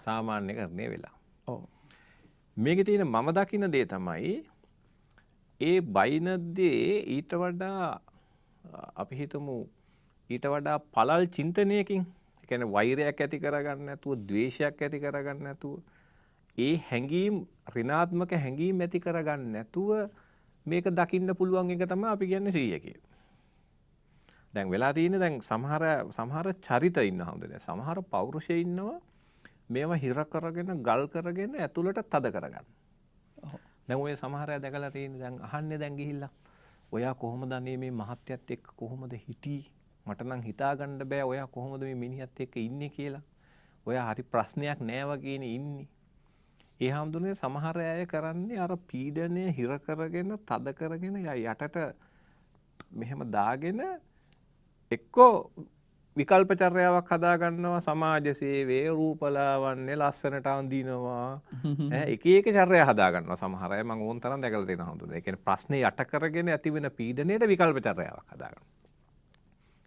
සාමාන්‍යකරණය වෙලා. ඔව්. මේකේ තියෙන මම දකින්න දේ තමයි ඒ බයිනද්දී ඊට වඩා අපි හිතමු ඊට වඩා පළල් චින්තනයකින්, ඒ කියන්නේ වෛරයක් ඇති කරගන්න නැතුව, ද්වේෂයක් ඇති කරගන්න නැතුව, ඒ හැඟීම් ඍණාත්මක හැඟීම් ඇති කරගන්න නැතුව මේක දකින්න පුළුවන් එක තමයි අපි කියන්නේ සිහිය කියලා. දැන් වෙලා තියෙන්නේ දැන් සමහර චරිත ඉන්නවා හම්දුනේ. සමහර පෞරුෂය ඉන්නවා මේවා හිර කරගෙන ගල් කරගෙන ඇතුළට තද කරගන්න. දැන් ඔය සමහර අය දැකලා තියෙන්නේ දැන් අහන්නේ දැන් ගිහිල්ලා ඔයා කොහොමද අනේ මේ මහත්යත් එක්ක කොහොමද හිටියේ? මට නම් හිතා ගන්න බෑ ඔයා කොහොමද මේ මිනිහත් එක්ක ඉන්නේ කියලා. ඔයා හරි ප්‍රශ්නයක් නෑ වගේනේ ඉන්නේ. ඒ හාමුදුරනේ සමහර අය කරන්නේ අර පීඩනය හිර කරගෙන තද කරගෙන යටට මෙහෙම දාගෙන එක්කෝ විකල්ප චර්යාවක් හදා ගන්නවා සමාජ සේවයේ රූපලාවන්‍ය ලස්සනට අඳිනවා එක එක චර්යා හදා ගන්නවා සමහර අය මම ඕන තරම් දැකලා තියෙනවා හඳුනන. ඒ කියන්නේ ප්‍රශ්නේ යට කරගෙන ඇතිවෙන පීඩනයට විකල්ප චර්යාවක් හදා ගන්නවා.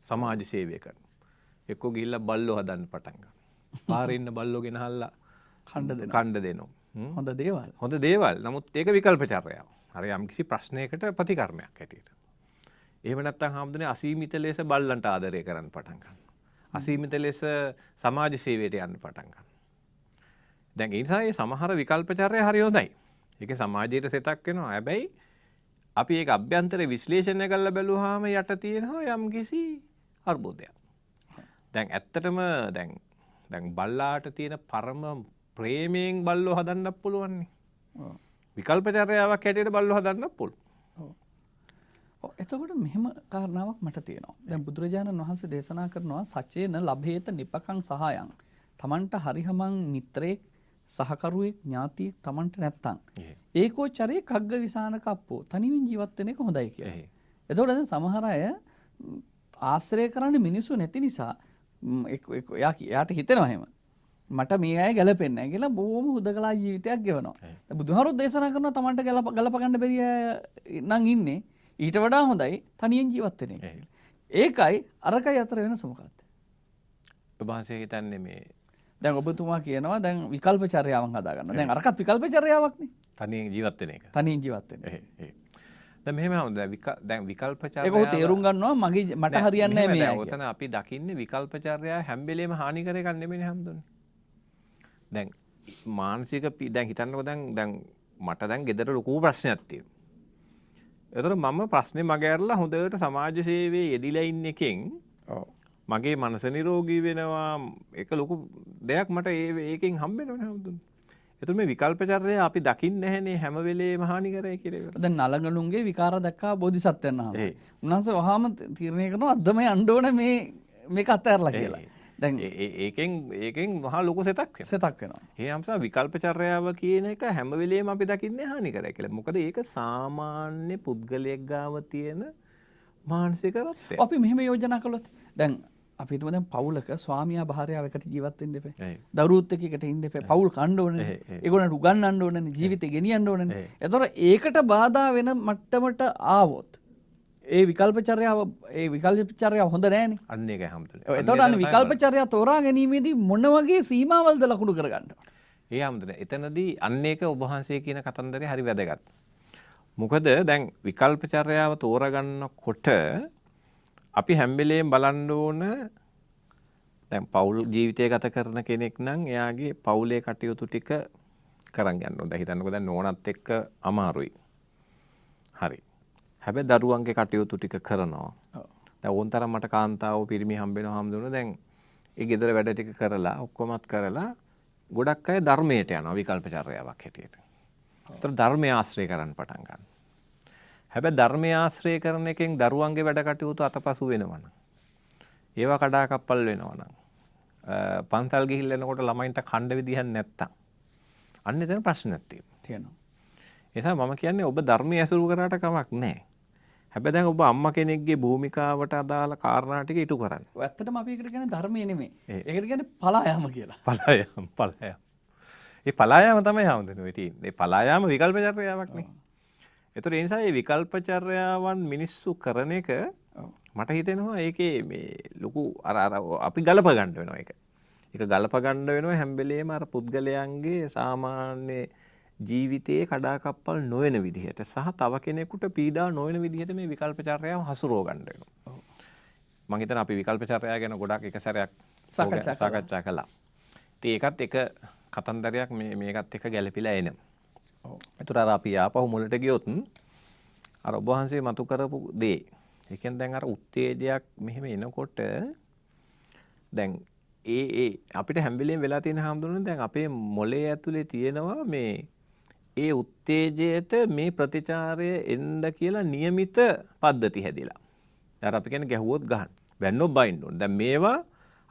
සමාජ සේවය කරනවා. එක්කෝ ගිහිල්ලා බල්ලෝ හදන්න පටන් ගන්නවා. පාරේ ඉන්න බල්ලෝ ගෙනහල්ලා කණ්ඩ දෙනවා. හොඳ දේවල්. හොඳ දේවල්. නමුත් ඒක විකල්ප චර්යාවක්. අර යම්කිසි ප්‍රශ්නයකට ප්‍රතිකර්මයක් හැටියට. එහෙම නැත්නම් හාමුදුරනේ අසීමිත ලෙස බල්ලන්ට ආදරය කරන්න පටන් ගන්නවා. අසීමිත ලෙස සමාජ සේවයට යන්න පටන් ගන්නවා. දැන් ඒ නිසා මේ සමහර විකල්ප චර්යා හරි හොඳයි. ඒකේ සමාජයට සෙතක් වෙනවා. හැබැයි අපි ඒක අභ්‍යන්තර විශ්ලේෂණය කරලා බැලුවාම යට තියෙනවා යම්කිසි අර්බුදයක්. දැන් ඇත්තටම දැන් බල්ලාට තියෙන පරම ප්‍රේමයෙන් බල්ලෝ හදන්නත් පුළුවන් නේ. විකල්ප චර්යාවක් හැටියට බල්ලෝ හදන්නත් පුළුවන්. එතකොට මෙහෙම කාරණාවක් මට තියෙනවා. දැන් බුදුරජාණන් වහන්සේ දේශනා කරනවා සචේන ලභේත නිපකං සහායං. තමන්ට හරිහමං මිත්‍රයෙක් සහකරුවෙක් ඥාතියෙක් තමන්ට නැත්තම්. ඒකෝ චරේ කග්ග විසාන කප්පෝ. තනියෙන් ජීවත් වෙන එක හොඳයි කියලා. එතකොට දැන් සමහර අය ආශ්‍රය කරන්නේ මිනිස්සු නැති නිසා එයාට හිතෙනවා එහෙම. මට මේ අය ගැලපෙන්නේ නැහැ කියලා බොහොම හුදකලා ජීවිතයක් ගෙවනවා. බුදුහාරොත් දේශනා කරනවා තමන්ට ගලප ගන්න බැරි අය නම් ඉන්නේ. ඊට වඩා හොඳයි තනියෙන් ජීවත් වෙන එක. ඒකයි අරකයි අතර වෙනස මොකක්ද? ඔබ වහන්සේ හිතන්නේ මේ දැන් ඔබතුමා කියනවා දැන් විකල්ප චර්යාවක් හදා ගන්න. දැන් අරකත් විකල්ප චර්යාවක්නේ. තනියෙන් ජීවත් වෙන එක. තනියෙන් ජීවත් වෙන. දැන් මෙහෙම දැන් විකල්ප චර්යාව ඒක තේරුම් ගන්නවා මට හරියන්නේ නැහැ මේ. ඔතන අපි දකින්නේ විකල්ප චර්යාව හැම වෙලේම හානි කර එකක් නෙමෙයිනේ හැමදෙන්නේ. දැන් මානසික දැන් හිතන්නකෝ දැන් මට දැන් ගෙදර ලොකු ප්‍රශ්නයක් තියෙනවා. එතකොට මම ප්‍රශ්නේ මගේ අරලා හොඳට සමාජ සේවයේ යෙදිලා ඉන්න එකෙන් මගේ මනස නිරෝගී වෙනවා. ඒක ලොකු දෙයක් මට ඒකෙන් හම්බ වෙනවනේ හැමදෙන්නේ. එතකොට මේ විකල්ප චර්යාව අපි දකින්නේ නැහනේ හැම වෙලේම හානි කරයි කියලා. දැන් නලගලුන්ගේ විකාර දැක්කා බෝධිසත්වයන් වහන්සේ. උන්වහන්සේ වහාම තීරණය කරනවා අද්දම යන්න ඕන මේක අත්හැරලා කියලා. දැන් ඒකෙන් මහා ලොකු සෙතක් වෙනවා. ඒ නිසා විකල්ප චර්යාව කියන එක හැම වෙලේම අපි දකින්නේ හානි කරයි කියලා. මොකද ඒක සාමාන්‍ය පුද්ගලයෙක් ගාව තියෙන මානසික තත්ත්වයක්. අපි මෙහෙම යෝජනා කළොත් දැන් අපි හිතමු දැන් පවුලක ස්වාමියා භාර්යාව එකට ජීවත් වෙන්න එපා. දරුවොත් එකට ඉන්න එපා. පවුල් කන්න ඕනේ. ඒගොල්ලන්ට උගන්වන්න ඕනේ. ජීවිතේ ගෙනියන්න ඕනේ. ඒතොර ඒකට බාධා වෙන මට්ටමට ආවොත් ඒ විකල්ප චර්යාව හොඳ නෑනේ. අන්න ඒකයි හැමදෙන්නේ. එතකොට අන්න විකල්ප චර්යාව තෝරා ගැනීමේදී මොන වගේ සීමාවල්ද ලකුණු කරගන්න? ඒ හැමදෙන්නේ. එතනදී අන්න ඒක ඔබ වහන්සේ කියන කතන්දරේ හරි වැදගත්. මොකද දැන් විකල්ප චර්යාව තෝරගන්නකොට අපි හැම වෙලේම බලන්න ඕන දැන් පෞල් ජීවිතය ගත කරන කෙනෙක් නම් එයාගේ පෞලේ කටයුතු ටික කරන් යන්න ඕන. දැන් හිතන්නකෝ දැන් නෝනත් එක්ක අමාරුයි. හරි. හැබැයි දරුවන්ගේ කටයුතු ටික කරනවා. දැන් ඕන තරම් මට කාන්තාවෝ පිරිමි හම්බ වෙනවා හම්දුන දැන් ඒ ගෙදර වැඩ ටික කරලා ඔක්කොමත් කරලා ගොඩක් අය ධර්මයට යනවා විකල්ප චර්යාවක් හැටියට. ඒතර ධර්මය ආශ්‍රය කරන්න පටන් ගන්නවා. හැබැයි ධර්මය ආශ්‍රය කරන එකෙන් දරුවන්ගේ වැඩ කටයුතු අතපසු වෙනවනම් ඒවා කඩාකප්පල් වෙනවනම් පන්සල් ගිහිල්ලා එනකොට ළමයින්ට කණ්ඩ විදිහක් නැත්තම් අන්න එතන ප්‍රශ්නයක් තියෙනවා. ඒ නිසා මම කියන්නේ ඔබ ධර්මය ඇසුරු කරාට කමක් නැහැ. හැබැයි දැන් ඔබ අම්මා කෙනෙක්ගේ භූමිකාවට අදාළ කාරණා ටික ඉටු කරන්න. ඔය ඇත්තටම අපි එකට කියන්නේ ධර්මය නෙමෙයි. ඒකට කියන්නේ පලායම කියලා. පලායම. ඒ පලායම තමයි හැමදෙන්නේ තියෙන්නේ. ඒ පලායම විකල්ප චර්යාවක් නේ. ඒතර ඒ නිසා මේ විකල්ප චර්යාවන් මිනිස්සු කරන එක මට හිතෙනවා ඒකේ මේ ලොකු අර අපි ගලප ගන්න වෙනවා ඒක. ඒක ගලප ගන්න වෙනවා හැම වෙලේම අර පුද්ගලයන්ගේ සාමාන්‍ය ජීවිතයේ කඩාකප්පල් නොවන විදිහට සහ තව කෙනෙකුට පීඩා නොවන විදිහට මේ විකල්ප චර්යාව හසුරව ගන්න වෙනවා. මම හිතනවා අපි විකල්ප චර්යාව ගැන ගොඩක් එක සැරයක් සාකච්ඡා කළා. ඉතින් ඒකත් එක කතන්දරයක් මේකත් එක ගැළපීලා එනවා. ඒතර අර අපි ආපහු මුලට ගියොත් අර ඔබ වහන්සේ මතු කරපු දේ. ඒ කියන්නේ දැන් අර උත්තේජයක් මෙහෙම එනකොට දැන් ඒ අපිට හැම වෙලේම වෙලා තියෙන හැමදෙන්නේ දැන් අපේ මොලේ ඇතුලේ තියෙනවා මේ ඒ උත්තේජයට මේ ප්‍රතිචාරය එන්න කියලා નિયમિત පද්ධති හැදිලා. දැන් අපි කියන්නේ ගැහුවොත් ගහන්න. වැන්නොත් බයින්න ඕන. දැන් මේවා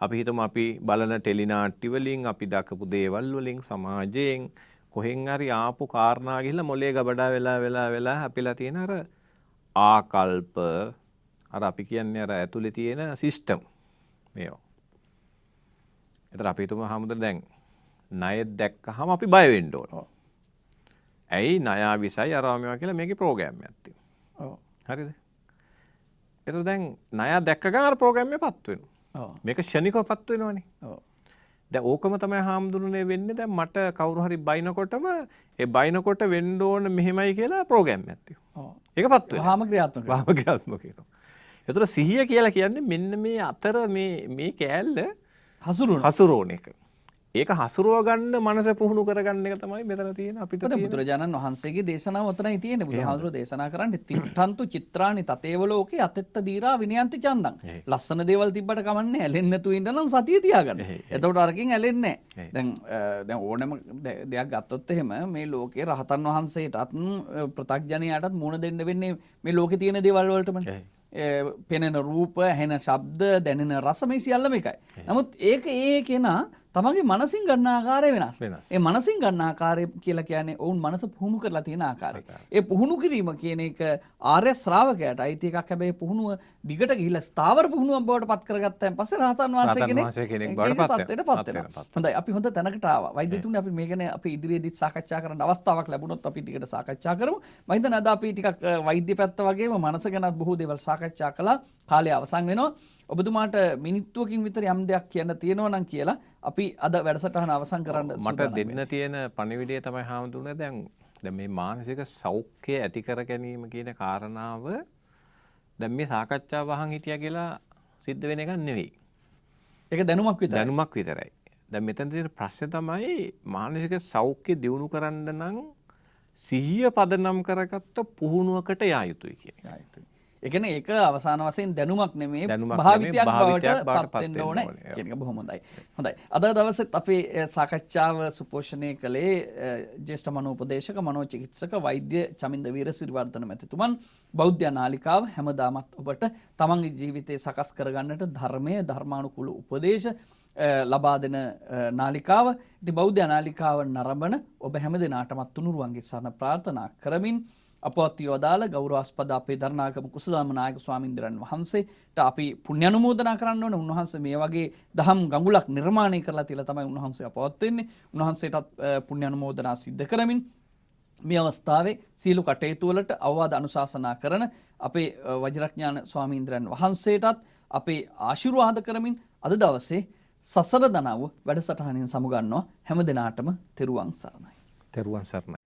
අපි හිතමු අපි බලන ටෙලි නාට්‍ය වලින් අපි දකපු දේවල් වලින් සමාජයෙන් කොහෙන් හරි ආපු කාරණා ගිහිල්ලා මොලේ ගබඩා වෙලා අපිලා තියෙන අර ආකල්ප අර අපි කියන්නේ අර ඇතුලේ තියෙන සිස්ටම් මේවා. ඒතර අපි තුම හැමෝටම දැන් ණය දැක්කහම අපි බය වෙන්න ඕන. ඇයි ණය විසයි අරවා මේවා කියලා මේකේ ප්‍රෝග්‍රෑම් එකක් තියෙනවා. ඔව්. හරිද? ඒතර දැන් ණය දැක්ක ගමන් අර ප්‍රෝග්‍රෑම් එකපත් වෙනවා. ඔව්. මේක ෂණිකවපත් වෙනවනේ. ඔව්. දැන් ඕකම තමයි හාමුදුරනේ වෙන්නේ. දැන් මට කවුරු හරි බයිනකොටම ඒ බයිනකොට වෙන්න ඕන මෙහෙමයි කියලා ප්‍රෝග්‍රෑම් එකක් තියෙනවා. ඔව්. ඒකපත් වෙනවා. වහාම ක්‍රියාත්මක. වහාම ක්‍රියාත්මක වෙනවා. ඒතර සිහිය කියලා කියන්නේ මෙන්න මේ අතර මේ කෑල්ල හසුරවන එක. ඒක හසුරුව ගන්න මනස පුහුණු කරගන්න එක තමයි මෙතන තියෙන අපිට තියෙන. බුදුරජාණන් වහන්සේගේ දේශනාව ඔතනයි තියෙන්නේ. බුදුහාමුදුරුවෝ දේශනා කරන්නේ තිත්තන්තු චිත්‍රානි තතේව ලෝකේ අතෙත්ත දීරා විනයන්ති චන්දං. ලස්සන දේවල් තිබ්බට කමන්නේ ඇලෙන්නේ නැතුව ඉන්න නම් සතිය තියාගන්න. එතකොට අරකින් ඇලෙන්නේ නැහැ. දැන් ඕනම දෙයක් ගත්තොත් එහෙම මේ ලෝකේ රහතන් වහන්සේටත් ප්‍රත්‍යඥයාටත් මුණ දෙන්න වෙන්නේ මේ ලෝකේ තියෙන දේවල් වලටමනේ. පෙනෙන රූප, ඇහෙන ශබ්ද, දැනෙන රස මේ සියල්ලම එකයි. නමුත් ඒක ඒ කෙනා තමගේ මනසින් ගන්න ආකාරය වෙනස්. ඒ මනසින් ගන්න ආකාරය කියලා කියන්නේ ඔවුන් මනස පුහුණු කරලා තියෙන ආකාරය. ඒ පුහුණු කිරීම කියන එක ආර්ය ශ්‍රාවකයාට අයිති එකක්. හැබැයි පුහුණුව දිගට ගිහිල්ලා ස්ථාවර පුහුණුවක් බවට පත් කරගත්තාන් පස්සේ රහතන් වහන්සේ කෙනෙක් බවට පත් වෙනවා. හොඳයි අපි හොඳ තැනකට ආවා. වෛද්‍යතුමනි අපි මේ ගැන අපි ඉදිරියේදීත් සාකච්ඡා කරන්න අවස්ථාවක් ලැබුණොත් අපි ටිකට සාකච්ඡා කරමු. මම හිතන්නේ අද අපි ටිකක් වෛද්‍ය පැත්ත වගේම මනස ගැනත් බොහෝ දේවල් සාකච්ඡා කළා. කාලය අවසන් වෙනවා. ඔබතුමාට මිනිත්තුවකින් විතර යම් දෙයක් කියන්න තියෙනවා නම් කියලා අපි අද වැඩසටහන අවසන් කරන්න මට දෙන්න තියෙන පණිවිඩය තමයි හාමුදුරනේ දැන් මේ මානසික සෞඛ්‍යය ඇති කර ගැනීම කියන කාරණාව දැන් මේ සාකච්ඡාව වහන් හිටියා කියලා සිද්ධ වෙන එකක් නෙවෙයි. ඒක දැනුමක් විතරයි. දැනුමක් විතරයි. දැන් මෙතන තියෙන ප්‍රශ්නේ තමයි මානසික සෞඛ්‍ය දියුණු කරන්න නම් සිහිය පදනම් කරගත්ත පුහුණුවකට යා යුතුයි කියන එක. ඒ කියන්නේ ඒක අවසාන වශයෙන් දැනුමක් නෙමෙයි භාවිතයක් බවට පත් වෙන්න ඕනේ කියන එක බොහොම හොඳයි. හොඳයි. අද දවසෙත් අපේ සාකච්ඡාව සුපෝෂණය කළේ ජ්‍යෙෂ්ඨ මනෝපදේශක මනෝචිකිත්සක වෛද්‍ය චමින්ද වීරසිරිවර්ධන මැතිතුමන්. බෞද්ධ නාලිකාව හැමදාමත් ඔබට තමන්ගේ ජීවිතේ සකස් කරගන්නට ධර්මයේ ධර්මානුකූල උපදේශ ලබා දෙන නාලිකාව. ඉතින් බෞද්ධ නාලිකාව නරඹන ඔබ හැම දිනාටමත් තුනුරුවන්ගේ සරණ ප්‍රාර්ථනා කරමින් අපවත් යොදාල ගෞරවාස්පද අපේ දරණාගම කුසලම නායක ස්වාමීන්ද්‍රයන් වහන්සේට අපි පුණ්‍ය අනුමෝදනා කරන්න ඕනේ. උන්වහන්සේ මේ වගේ දහම් ගඟුලක් නිර්මාණය කරලා තියලා තමයි උන්වහන්සේ අපවත් වෙන්නේ. උන්වහන්සේටත් පුණ්‍ය අනුමෝදනා සිද්ධ කරමින් මේ අවස්ථාවේ සීල කටයුතු වලට අවවාද අනුශාසනා කරන අපේ වජිරඥාන ස්වාමීන්ද්‍රයන් වහන්සේටත් අපේ ආශිර්වාද කරමින් අද දවසේ සසර දනව වැඩසටහනින් සමුගන්නවා. හැම දිනාටම තෙරුවන් සරණයි. තෙරුවන් සරණයි.